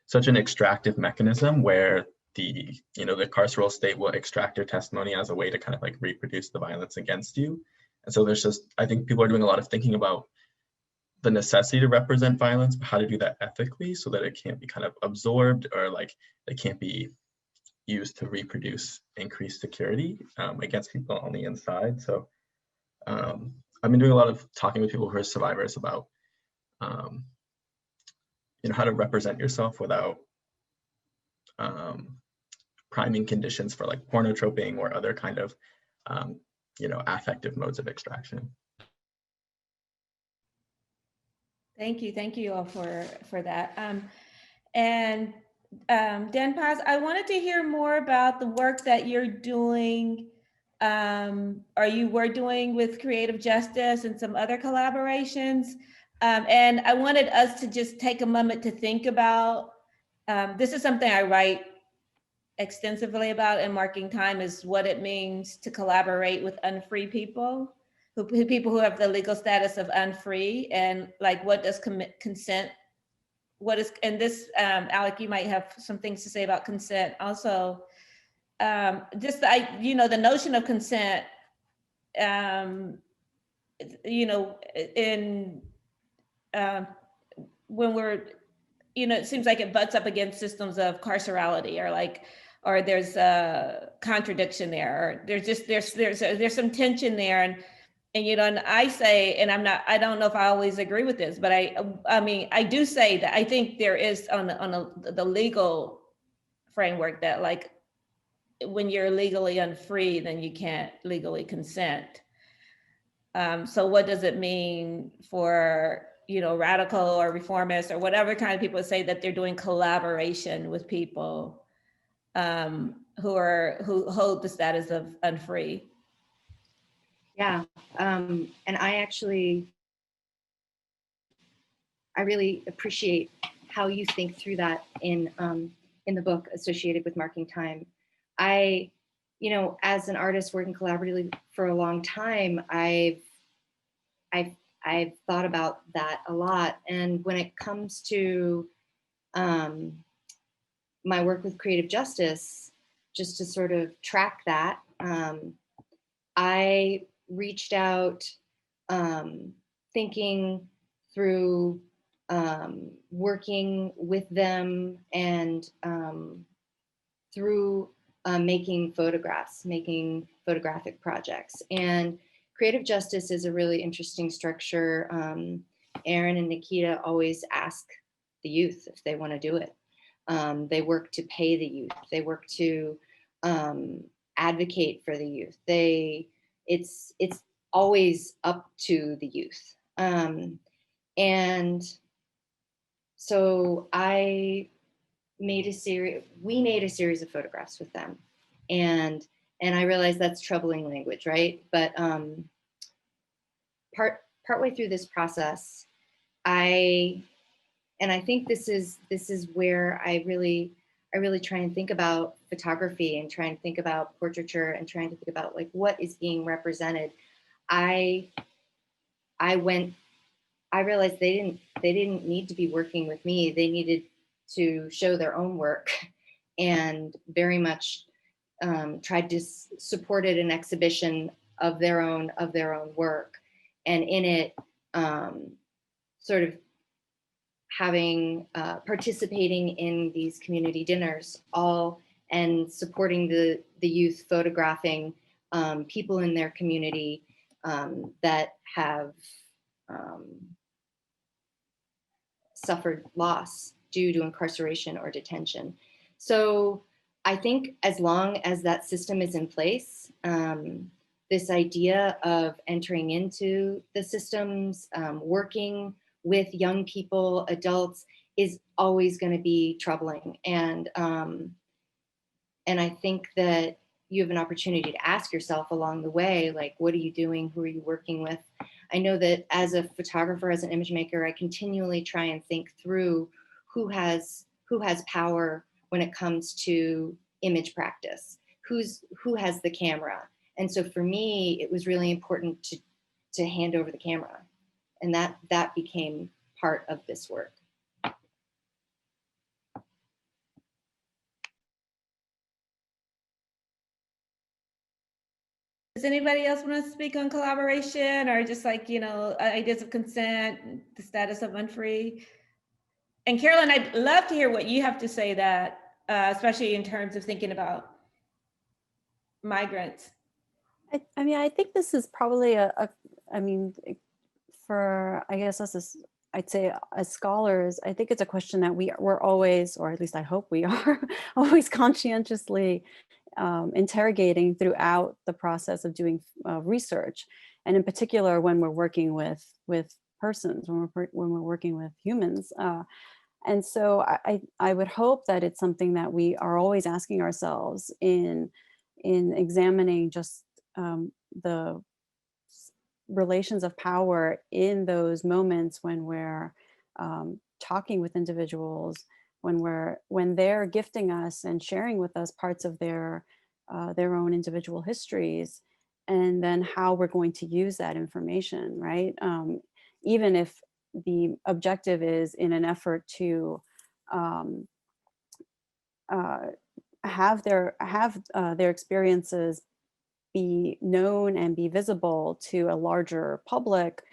such an extractive mechanism where the carceral state will extract your testimony as a way to kind of like reproduce the violence against you. And so there's just, I think people are doing a lot of thinking about the necessity to represent violence, but how to do that ethically so that it can't be kind of absorbed, or like it can't be used to reproduce increased security against people on the inside. So I've been doing a lot of talking with people who are survivors about you know, how to represent yourself without priming conditions for like pornotroping or other kind of you know, affective modes of extraction. Thank you all for that. And Dan Paz, I wanted to hear more about the work that you're doing, or you were doing with Creative Justice and some other collaborations. And I wanted us to just take a moment to think about, this is something I write extensively about in Marking Time, is what it means to collaborate with unfree people, people who have the legal status of unfree, and like, what does consent, what is, and this, Alec, you might have some things to say about consent also. Just the notion of consent, in when we're, it seems like it butts up against systems of carcerality, or there's a contradiction there, or there's some tension there, and and I say, and I don't know if I always agree with this, but I mean, I do say that I think there is on the legal framework that, like, when you're legally unfree, then you can't legally consent. So what does it mean for, radical or reformist or whatever kind of people say that they're doing collaboration with people who hold the status of unfree? Yeah, and I really appreciate how you think through that in the book associated with Marking Time. As an artist working collaboratively for a long time, I've thought about that a lot. And when it comes to my work with Creative Justice, just to sort of track that, I reached out thinking through working with them, and through making photographic projects. And Creative Justice is a really interesting structure. Aaron and Nikita always ask the youth if they want to do it. They work to pay the youth. They work to advocate for the youth. It's always up to the youth. And so we made a series of photographs with them, and I realize that's troubling language, right? But partway through this process, I think this is where I really try and think about photography, and try and think about portraiture, and trying to think about, like, what is being represented. I realized they didn't need to be working with me. They needed to show their own work, and very much tried to support an exhibition of their own work, and in it sort of having participating in these community dinners, and supporting the youth, photographing people in their community that have suffered loss due to incarceration or detention. So I think as long as that system is in place, this idea of entering into the systems, working with young people, adults, is always going to be troubling. And I think that you have an opportunity to ask yourself along the way, like, what are you doing? Who are you working with? I know that as a photographer, as an image maker, I continually try and think through who has power when it comes to image practice, who has the camera. And so for me, it was really important to hand over the camera, and that became part of this work. Does anybody else want to speak on collaboration, or just, like, ideas of consent, the status of unfree? And Carolyn, I'd love to hear what you have to say, that especially in terms of thinking about migrants. I mean, I think this is probably for, I guess, us I'd say as scholars, I think it's a question that we're always, or at least I hope we are, always conscientiously interrogating throughout the process of doing research, and in particular when we're working with persons, when we're working with humans. And so I would hope that it's something that we are always asking ourselves in examining just the relations of power in those moments when we're talking with individuals, when they're gifting us and sharing with us parts of their own individual histories, and then how we're going to use that information, right? Even if the objective is in an effort to have their experiences be known and be visible to a larger public,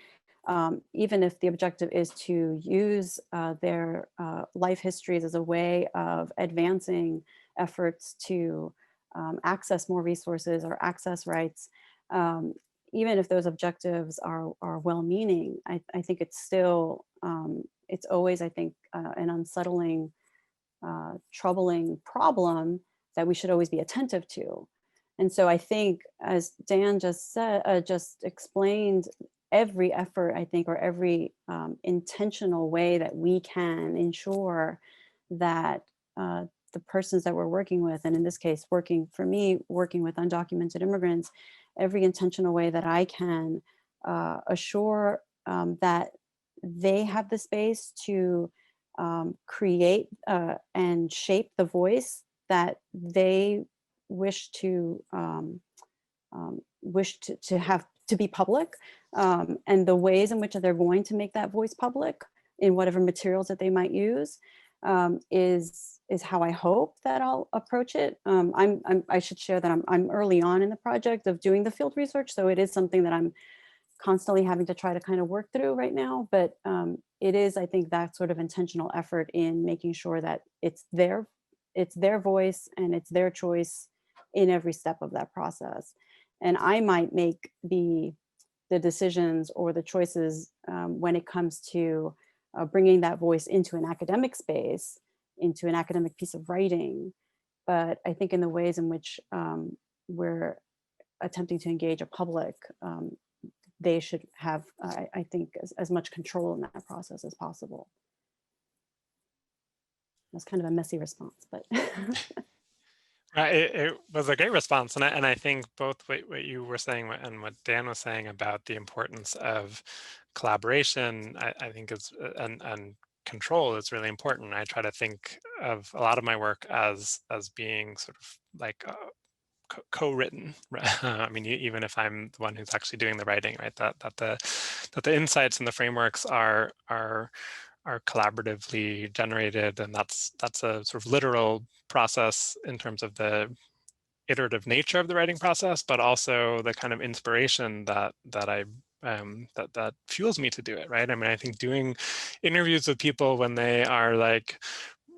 even if the objective is to use their life histories as a way of advancing efforts to access more resources or access rights, even if those objectives are well-meaning, I think it's still, it's always, I think, an unsettling, troubling problem that we should always be attentive to. And so I think, as Dan just said, just explained, every effort, I think, or every intentional way that we can ensure that the persons that we're working with, and in this case, working with undocumented immigrants, every intentional way that I can assure that they have the space to create and shape the voice that they wish to have to be public, and the ways in which they're going to make that voice public in whatever materials that they might use, is how I hope that I'll approach it. I should share that I'm early on in the project of doing the field research, so it is something that I'm constantly having to try to kind of work through right now. But it is, I think, that sort of intentional effort in making sure that it's their voice and it's their choice in every step of that process. And I might make the decisions or the choices when it comes to bringing that voice into an academic space, into an academic piece of writing. But I think in the ways in which we're attempting to engage a public, they should have, I think, as much control in that process as possible. That's kind of a messy response, but. It was a great response, and I think both what you were saying and what Dan was saying about the importance of collaboration, I think is and control is really important. I try to think of a lot of my work as being sort of like co-written. I mean, even if I'm the one who's actually doing the writing, right? That the insights and the frameworks are collaboratively generated, and that's a sort of literal process in terms of the iterative nature of the writing process, but also the kind of inspiration that fuels me to do it, right? I mean, I think doing interviews with people when they are like,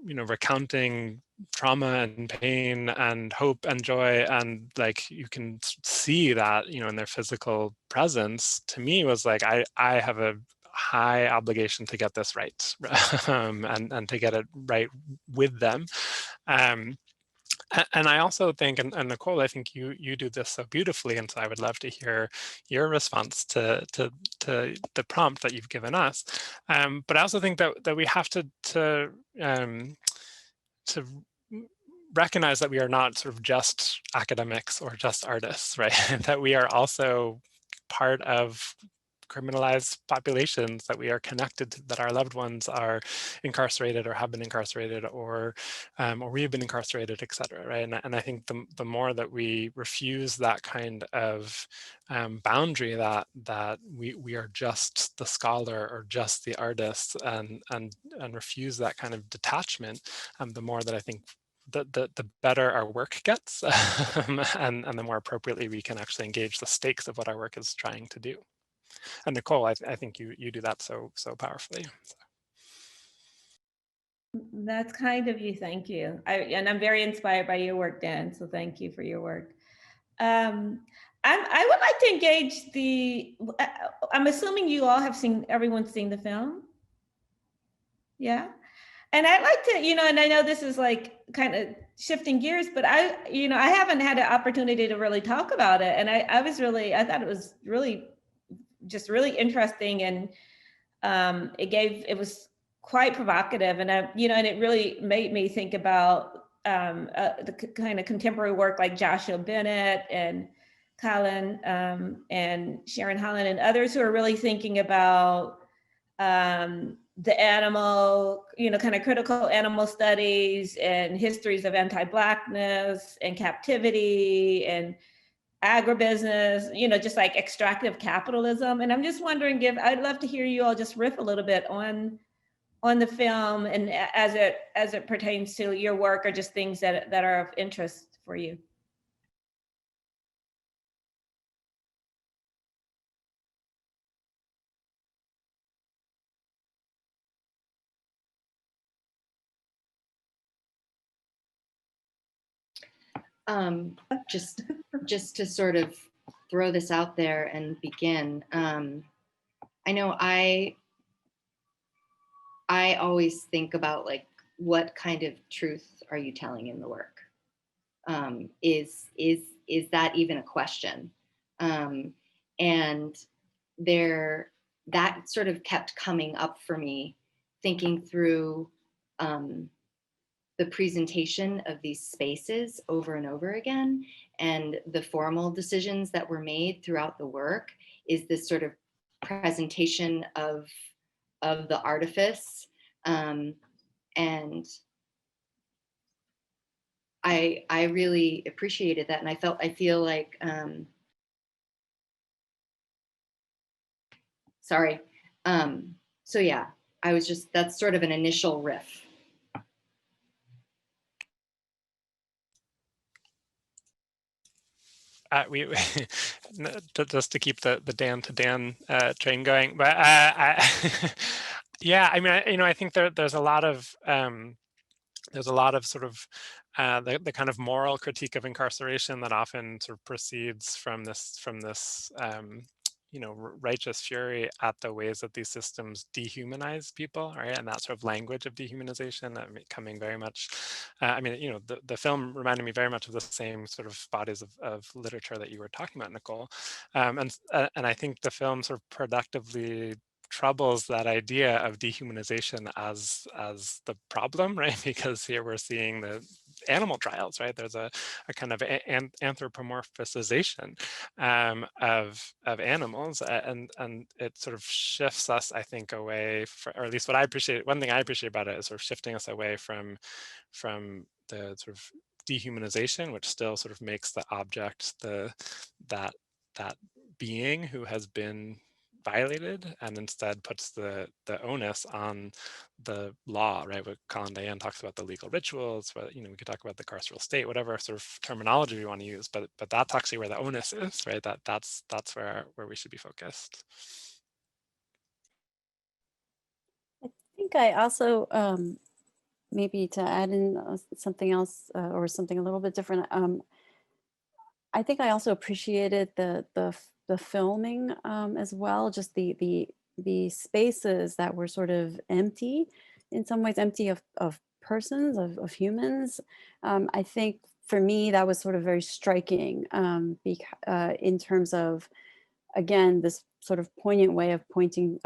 recounting trauma and pain and hope and joy, and like you can see that, in their physical presence, to me was like, I have a high obligation to get this right, and to get it right with them. And I also think, and Nicole, I think you do this so beautifully, and so I would love to hear your response to the prompt that you've given us. But I also think that we have to recognize that we are not sort of just academics or just artists, right? That we are also part of criminalized populations, that we are connected to, that our loved ones are incarcerated or have been incarcerated, or we have been incarcerated, et cetera, right? And I think the more that we refuse that kind of boundary, that we are just the scholar or just the artist, and refuse that kind of detachment, the more that I think the better our work gets, and the more appropriately we can actually engage the stakes of what our work is trying to do. And Nicole, I think you do that so powerfully. So. That's kind of you. Thank you. And I'm very inspired by your work, Dan. So thank you for your work. I would like to engage the. I'm assuming you all have seen. Everyone's seen the film. Yeah. And I'd like to, and I know this is like kind of shifting gears, but I haven't had an opportunity to really talk about it. And I thought it was really just really interesting. And it was quite provocative, and and it really made me think about the kind of contemporary work like Joshua Bennett and Colin and Sharon Holland and others who are really thinking about the animal, kind of critical animal studies and histories of anti-Blackness and captivity and agribusiness, just like extractive capitalism. And I'm just wondering I'd love to hear you all just riff a little bit on the film and as it pertains to your work, or just things that are of interest for you. Just to sort of throw this out there and begin. I know I always think about like, what kind of truth are you telling in the work? Is that even a question? And that sort of kept coming up for me, thinking through the presentation of these spaces over and over again, and the formal decisions that were made throughout the work is this sort of presentation of the artifice. And I really appreciated that. And I feel like, sorry. So yeah, that's sort of an initial riff. We just to keep the Dan to Dan train going, but yeah, I mean, I think there's a lot of sort of the kind of moral critique of incarceration that often sort of proceeds from this righteous fury at the ways that these systems dehumanize people, right? And that sort of language of dehumanization, coming very much, the film reminded me very much of the same sort of bodies of literature that you were talking about, Nicole. And I think the film sort of productively troubles that idea of dehumanization as the problem, right? Because here we're seeing the animal trials, right? There's a kind of anthropomorphization of animals, and it sort of shifts us, I think, away, or at least one thing I appreciate about it is sort of shifting us away from the sort of dehumanization, which still sort of makes the object that being who has been violated, and instead puts the onus on the law, right? What Colin Diane talks about, the legal rituals, but we could talk about the carceral state, whatever sort of terminology we want to use, but that's actually where the onus is, right? That's where we should be focused. I think I also maybe to add in something else or something a little bit different. I think I also appreciated the filming as well, just the spaces that were sort of empty, in some ways empty of persons, of humans. I think for me that was sort of very striking in terms of, again, this sort of poignant way of pointing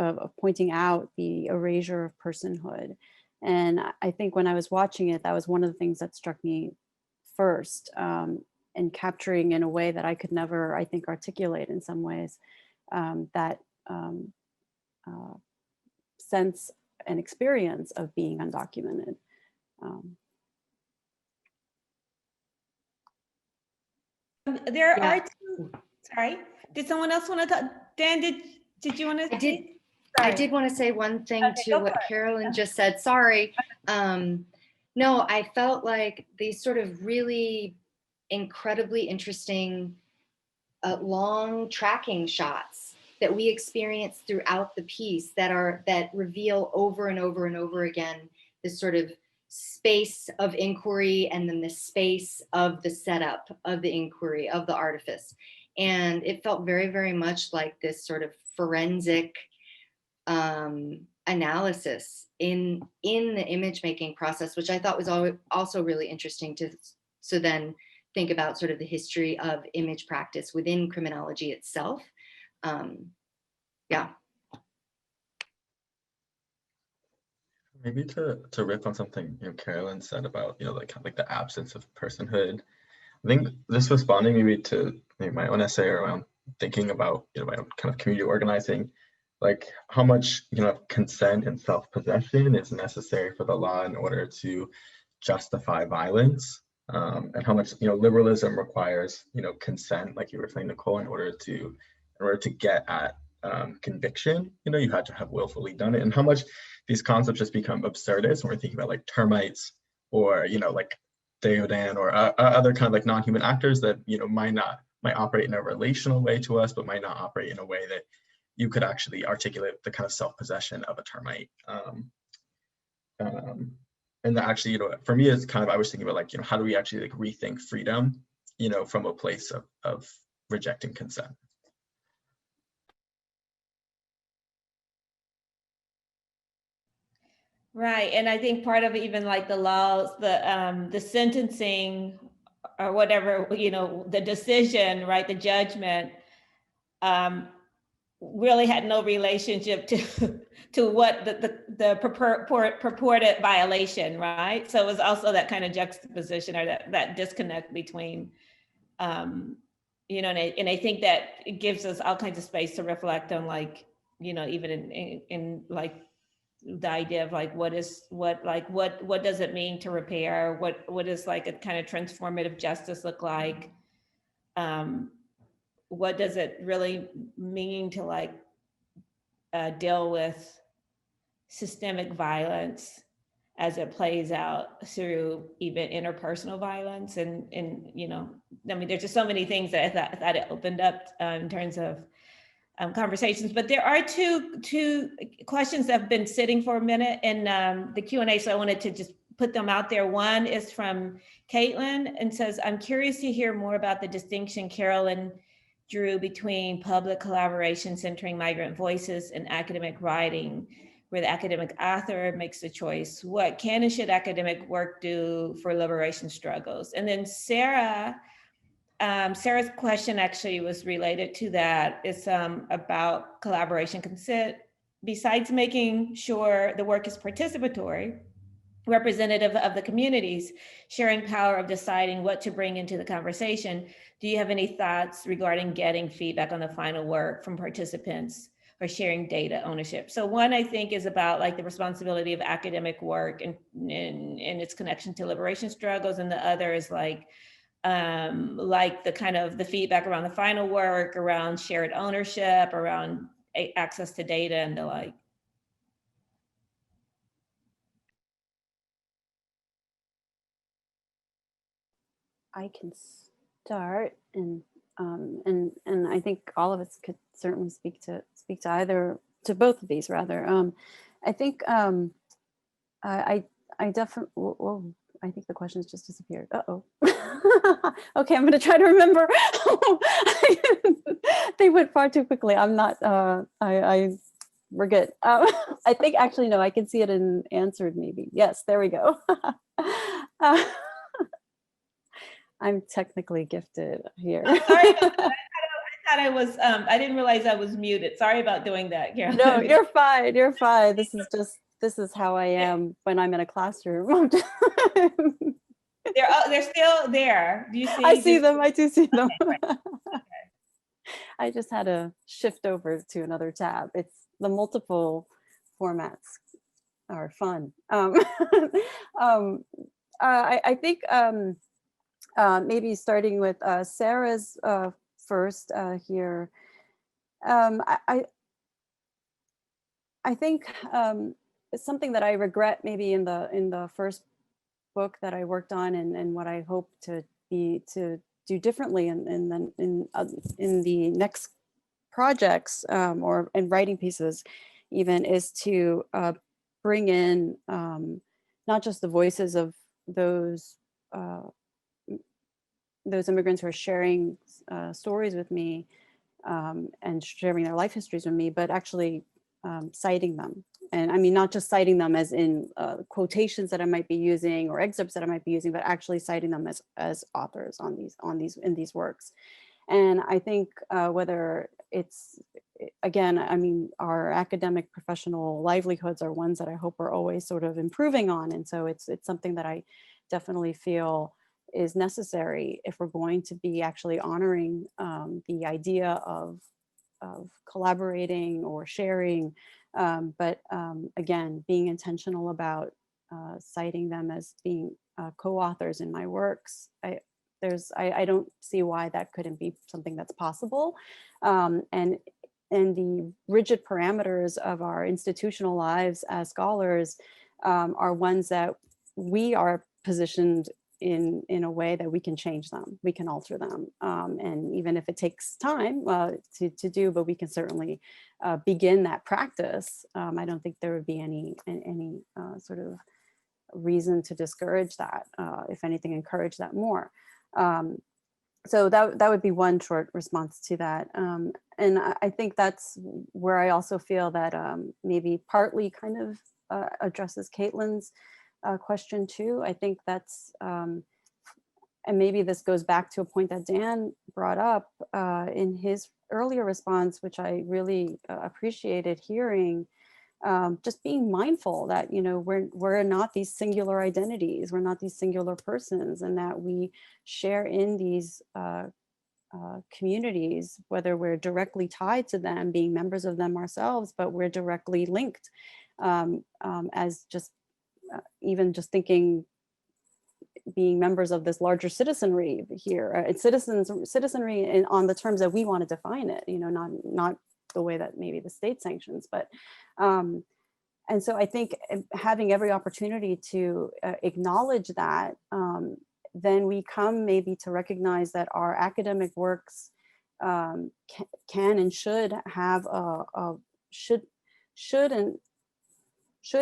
out the erasure of personhood. And I think when I was watching it, that was one of the things that struck me first, and capturing in a way that I could never, I think, articulate in some ways, that sense and experience of being undocumented. There are two, sorry, did someone else want to talk? Dan, did you want to? I did want to say one thing to what Carolyn just said. Sorry. No, I felt like these sort of really incredibly interesting long tracking shots that we experience throughout the piece that reveal over and over and over again this sort of space of inquiry, and then the space of the setup of the inquiry, of the artifice. And it felt very, very much like this sort of forensic analysis in the image making process, which I thought was also really interesting so then think about sort of the history of image practice within criminology itself. Yeah. Maybe to riff on something Carolyn said about like kind of like the absence of personhood. I think this responding maybe to my own essay around thinking about my own kind of community organizing, like how much consent and self-possession is necessary for the law in order to justify violence, and how much liberalism requires consent, like you were saying, Nicole, in order to get at conviction. You had to have willfully done it, and how much these concepts just become absurdist when we're thinking about like termites or like Theodan or other kind of like non-human actors that might operate in a relational way to us, but might not operate in a way that you could actually articulate the kind of self-possession of a termite. And that actually, for me, it's kind of, I was thinking about like, how do we actually like rethink freedom, from a place of rejecting consent. Right, and I think part of even like the laws, the sentencing or whatever, the decision, right, the judgment, really had no relationship to what the purported violation, right? So it was also that kind of juxtaposition or that disconnect between, and I think that it gives us all kinds of space to reflect on, like, even in like the idea of like what does it mean to repair? What is like a kind of transformative justice look like? What does it really mean to like deal with systemic violence as it plays out through even interpersonal violence? And I mean, there's just so many things that I thought it opened up in terms of conversations. But there are two questions that have been sitting for a minute in the Q&A, so I wanted to just put them out there. One is from Caitlin and says, I'm curious to hear more about the distinction Carolyn drew between public collaboration centering migrant voices and academic writing, where the academic author makes the choice. What can and should academic work do for liberation struggles? And then Sarah's question actually was related to that. It's about collaboration consent. Besides making sure the work is participatory, representative of the communities, sharing power of deciding what to bring into the conversation, do you have any thoughts regarding getting feedback on the final work from participants or sharing data ownership? So one, I think, is about like the responsibility of academic work and its connection to liberation struggles. And the other is like the kind of the feedback around the final work, around shared ownership, around access to data and the like. I can start, and I think all of us could certainly speak to both of these rather. I think I definitely. Whoa, I think the questions just disappeared. Uh-oh. Okay, I'm going to try to remember. They went far too quickly. I'm not. We're good. I think actually no. I can see it in answered maybe. Yes, there we go. I'm technically gifted here. I'm sorry about that. I thought I was, I didn't realize I was muted. Sorry about doing that. Yeah. No, you're fine. You're fine. This is how I am when I'm in a classroom. They're still there. Do you see? I see them. I do see them. Okay, right. I just had to shift over to another tab. It's the multiple formats are fun. I think maybe starting with Sarah's first here. I think it's something that I regret maybe in the first book that I worked on, and what I hope to do differently in the next projects or in writing pieces even, is to bring in not just the voices of those immigrants who are sharing stories with me and sharing their life histories with me, but actually citing them. And I mean, not just citing them as in quotations that I might be using or excerpts that I might be using, but actually citing them as authors in these works. And I think whether it's again, I mean, our academic professional livelihoods are ones that I hope we're always sort of improving on. And so it's something that I definitely feel is necessary if we're going to be actually honoring the idea of collaborating or sharing, but again, being intentional about citing them as being co-authors in my works. I don't see why that couldn't be something that's possible. And the rigid parameters of our institutional lives as scholars are ones that we are positioned in a way that we can change them, we can alter them. And even if it takes time to do, but we can certainly begin that practice. I don't think there would be any sort of reason to discourage that, if anything, encourage that more. So that would be one short response to that. And I think that's where I also feel that maybe partly kind of addresses Caitlin's question too. I think that's, and maybe this goes back to a point that Dan brought up in his earlier response, which I really appreciated hearing. Just being mindful that, you know, we're not these singular identities, we're not these singular persons, and that we share in these communities, whether we're directly tied to them, being members of them ourselves, but we're directly linked as just even just thinking being members of this larger citizenry here. It's citizenry on the terms that we want to define it, you know, not the way that maybe the state sanctions, but and so I think having every opportunity to acknowledge that, then we come maybe to recognize that our academic works can and should have should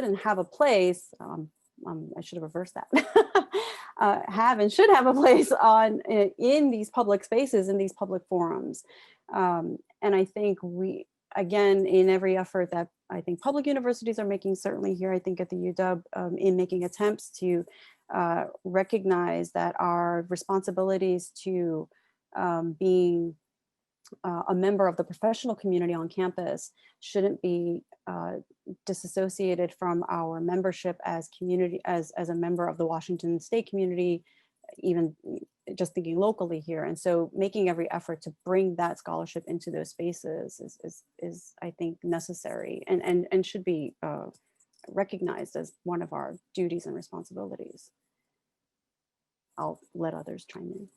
and have a place. I should have reversed that. Have and should have a place in these public spaces, in these public forums. And I think we, again, in every effort that I think public universities are making, certainly here, I think at the UW, in making attempts to recognize that our responsibilities to being a member of the professional community on campus shouldn't be disassociated from our membership as community, as a member of the Washington state community, even just thinking locally here. And so making every effort to bring that scholarship into those spaces is I think necessary and should be recognized as one of our duties and responsibilities. I'll let others chime in.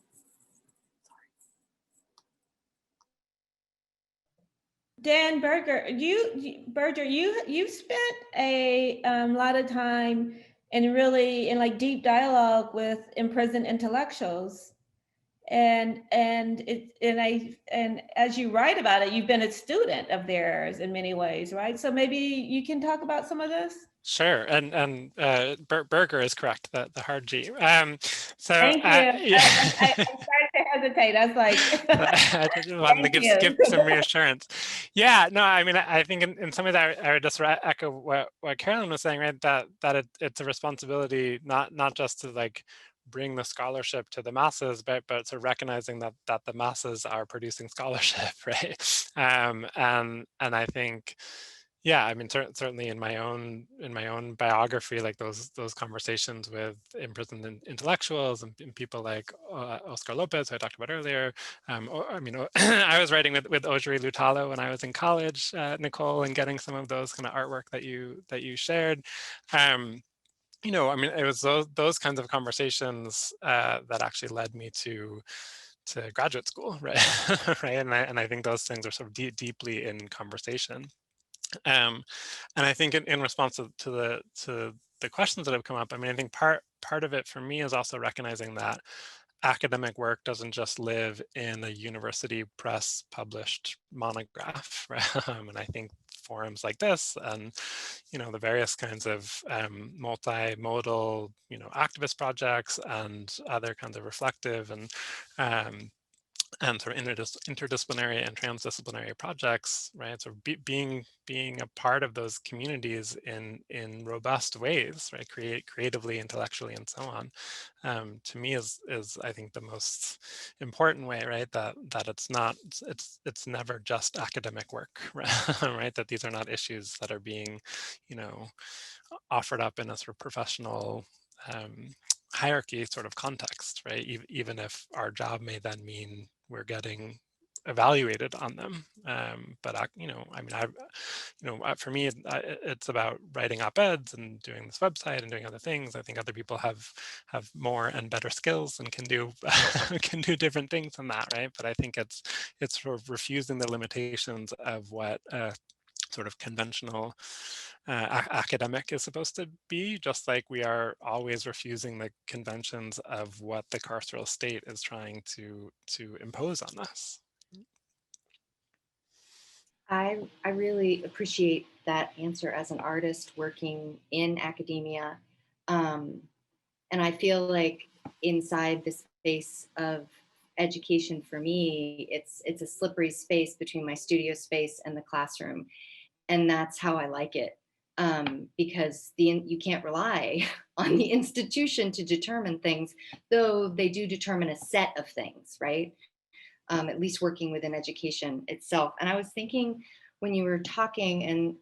Dan Berger, you've spent a lot of time in like deep dialogue with imprisoned intellectuals, and as you write about it, you've been a student of theirs in many ways, right? So maybe you can talk about some of this. Sure, and Berger is correct, the hard G. So thank you. Yeah. I started to hesitate. I was like, I just wanted to give some reassurance. Yeah, no, I mean, I think in some ways I would just echo what Carolyn was saying, right? That it's a responsibility not just to like bring the scholarship to the masses, but sort of recognizing that the masses are producing scholarship, right? And I think. Yeah, I mean, certainly in my own biography, like those conversations with imprisoned intellectuals and people like Oscar Lopez, who I talked about earlier. I mean, I was writing with Ojiri Lutalo when I was in college, Nicole, and getting some of those kind of artwork that you shared. You know, I mean, it was those kinds of conversations that actually led me to graduate school, right? Right, and I think those things are sort of deeply in conversation. And I think in response to the questions that have come up, I mean, I think part of it for me is also recognizing that academic work doesn't just live in a university press published monograph, right? And I think forums like this and, you know, the various kinds of multimodal, you know, activist projects and other kinds of reflective and and sort of interdisciplinary and transdisciplinary projects, right? So being a part of those communities in robust ways, right? Creatively, intellectually, and so on. To me is I think the most important way, right? That it's never just academic work, right? That these are not issues that are being, offered up in a sort of professional hierarchy sort of context, right? Even if our job may then mean we're getting evaluated on them. But I mean, for me, it's about writing op-eds and doing this website and doing other things. I think other people have more and better skills and can do can do different things than that, right? But I think it's sort of refusing the limitations of what sort of conventional academic is supposed to be, just like we are always refusing the conventions of what the carceral state is trying to impose on us. I really appreciate that answer as an artist working in academia. And I feel like inside the space of education for me, it's a slippery space between my studio space and the classroom. And that's how I like it. Because you can't rely on the institution to determine things, though they do determine a set of things, right? At least working within education itself. And I was thinking when you were talking, and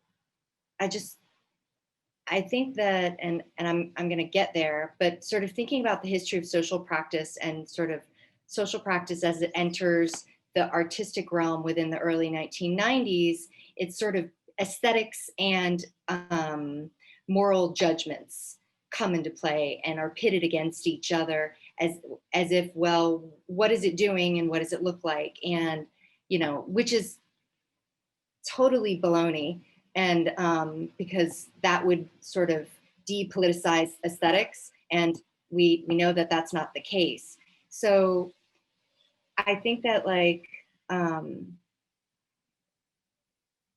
I think that, and I'm going to get there, but sort of thinking about the history of social practice and sort of social practice as it enters the artistic realm within the early 1990s, it's sort of aesthetics and moral judgments come into play and are pitted against each other as if, well, what is it doing and what does it look like? And, which is totally baloney. And because that would sort of depoliticize aesthetics. And we know that that's not the case. So I think that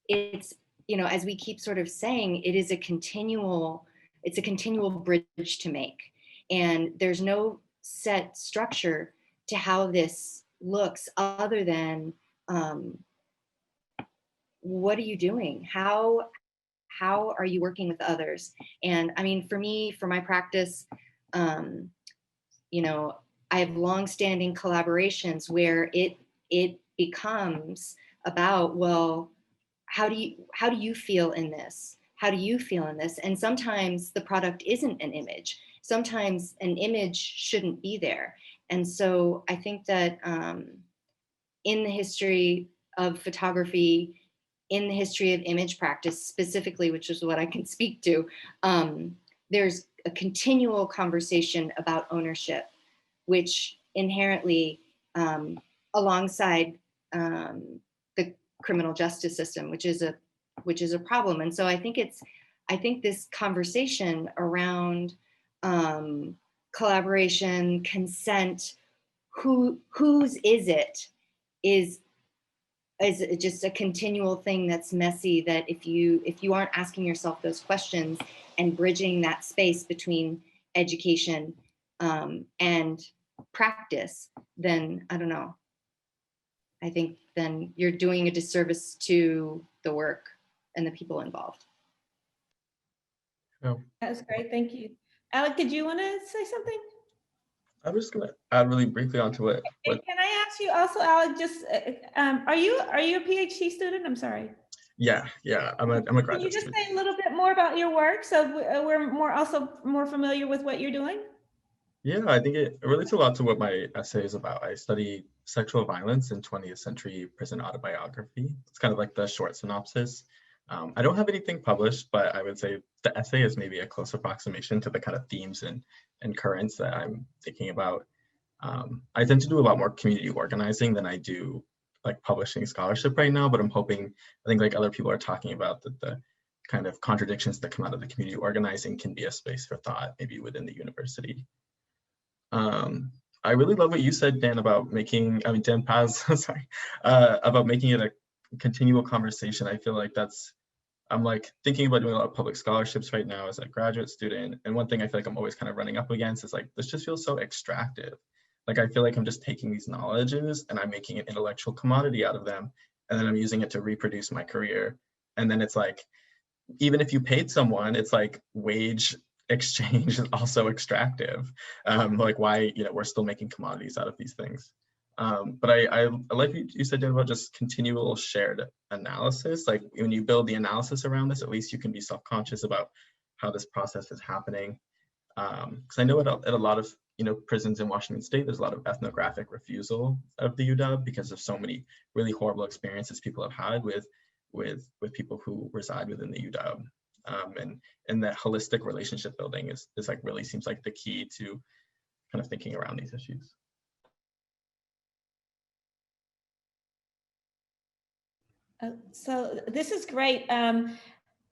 it's, as we keep sort of saying, it's a continual bridge to make. And there's no set structure to how this looks other than what are you doing? How are you working with others? And I mean, for me, for my practice, I have longstanding collaborations where it becomes about, well, how do you feel in this? How do you feel in this? And sometimes the product isn't an image. Sometimes an image shouldn't be there. And so I think that in the history of photography, in the history of image practice specifically, which is what I can speak to, there's a continual conversation about ownership, which inherently, alongside the criminal justice system, which is a problem. And so I think this conversation around collaboration, consent, whose is it, is just a continual thing that's messy, that if you aren't asking yourself those questions and bridging that space between education and practice, then I don't know. I think then you're doing a disservice to the work and the people involved. Oh. That was great, thank you. Alec, did you want to say something? I'm just going to add really briefly onto it. Can I ask you also, Alec, just, are you a PhD student? I'm sorry. Yeah, I'm a graduate student. Can you just say a little bit more about your work so we're more familiar with what you're doing? Yeah, I think it relates a lot to what my essay is about. I study sexual violence in 20th century prison autobiography. It's kind of like the short synopsis. I don't have anything published, but I would say the essay is maybe a close approximation to the kind of themes and currents that I'm thinking about. I tend to do a lot more community organizing than I do like publishing scholarship right now, but I think like other people are talking about that the kind of contradictions that come out of the community organizing can be a space for thought, maybe within the university. I really love what you said, Dan, about Dan Paz, sorry, about making it a continual conversation. I feel like I'm like thinking about doing a lot of public scholarships right now as a graduate student. And one thing I feel like I'm always kind of running up against is like, this just feels so extractive. Like, I feel like I'm just taking these knowledges and I'm making an intellectual commodity out of them. And then I'm using it to reproduce my career. And then it's like, even if you paid someone, it's like wage exchange is also extractive. Like, why, we're still making commodities out of these things. But I like you said about just continual shared analysis. Like, when you build the analysis around this, at least you can be self-conscious about how this process is happening. Because I know at a lot of prisons in Washington State, there's a lot of ethnographic refusal of the UW because of so many really horrible experiences people have had with people who reside within the UW. And that holistic relationship building is like really seems like the key to kind of thinking around these issues. So this is great.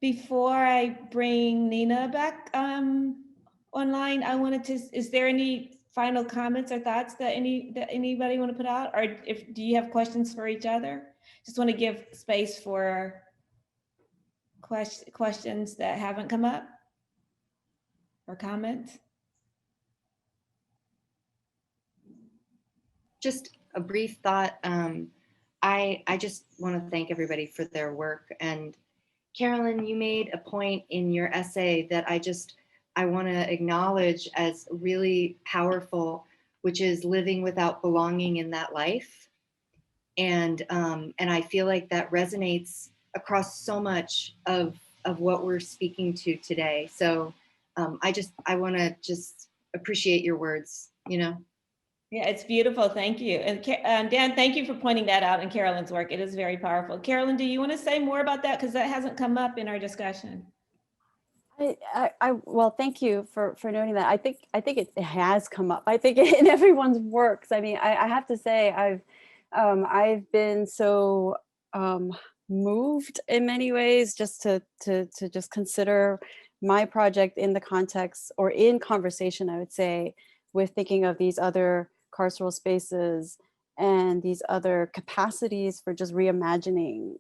Before I bring Nina back online, I wanted to, is there any final comments or thoughts that anybody want to put out? Or do you have questions for each other? Just want to give space for questions that haven't come up or comments. Just a brief thought. I just want to thank everybody for their work. And Carolyn, you made a point in your essay that I want to acknowledge as really powerful, which is living without belonging in that life. And I feel like that resonates across so much of what we're speaking to today. So I want to just appreciate your words, Yeah, it's beautiful. Thank you. And Dan, thank you for pointing that out in Carolyn's work. It is very powerful. Carolyn, do you want to say more about that? Because that hasn't come up in our discussion. Well, thank you for noting that. I think it has come up. I think in everyone's works. I mean, I have to say I've been so moved in many ways just to just consider my project in the context or in conversation, I would say, with thinking of these other carceral spaces and these other capacities for just reimagining,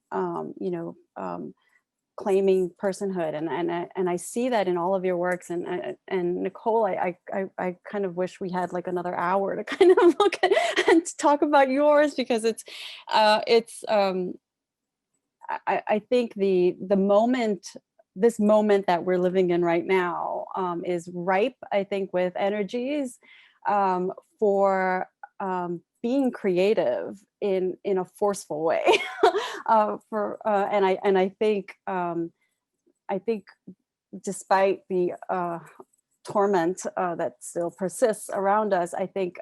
claiming personhood, and I see that in all of your works, and Nicole, I kind of wish we had like another hour to kind of look at and talk about yours, because I think this moment that we're living in right now is ripe, I think, with energies for being creative in a forceful way. I think despite the torment that still persists around us, I think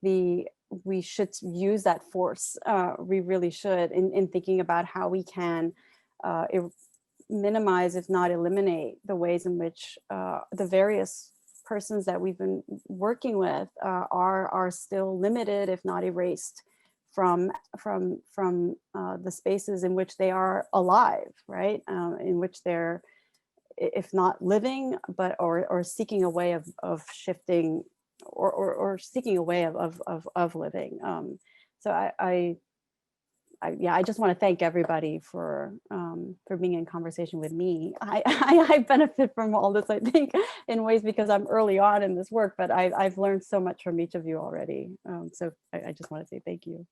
we should use that force. We really should in thinking about how we can minimize, if not eliminate, the ways in which the various persons that we've been working with are still limited, if not erased, from the spaces in which they are alive, right? In which they're, if not living, but or seeking a way of shifting, or seeking a way of living. So I just want to thank everybody for being in conversation with me. I benefit from all this, I think, in ways because I'm early on in this work, but I've learned so much from each of you already. So I just want to say thank you.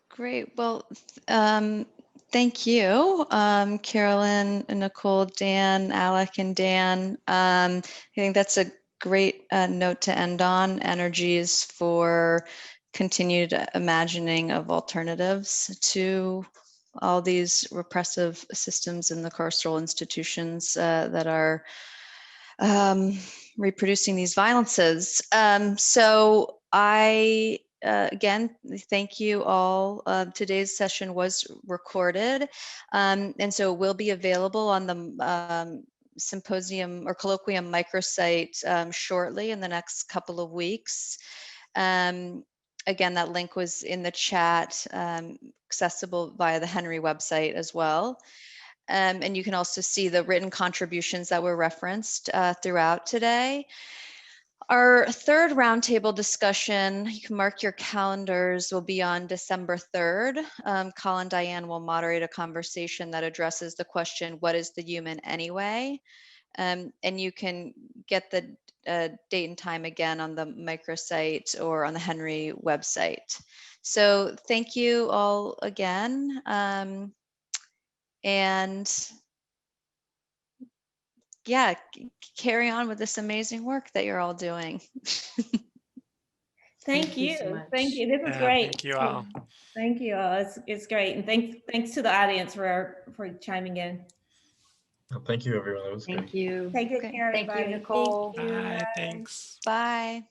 Great. Well, thank you, Carolyn, Nicole, Dan, Alec, and Dan. I think that's a great note to end on. Energies for continued imagining of alternatives to all these repressive systems in the carceral institutions that are reproducing these violences. So again, thank you all. Today's session was recorded, and so it will be available on the symposium or colloquium microsite shortly in the next couple of weeks. Again, that link was in the chat, accessible via the Henry website as well. And you can also see the written contributions that were referenced throughout today. Our third roundtable discussion, you can mark your calendars, will be on December 3rd. Colin Diane will moderate a conversation that addresses the question, what is the human anyway? And you can get the date and time again on the microsite or on the Henry website. So thank you all again. And yeah, carry on with this amazing work that you're all doing. Thank you. so much. Thank you. This is Yeah, great. thank you all. Thank you all. It's great. And thanks to the audience for chiming in. Thank you, everyone. That was great. Thank you. Take good Okay. care, Thank you, everybody. Nicole. Thank you. Bye, thanks. Bye.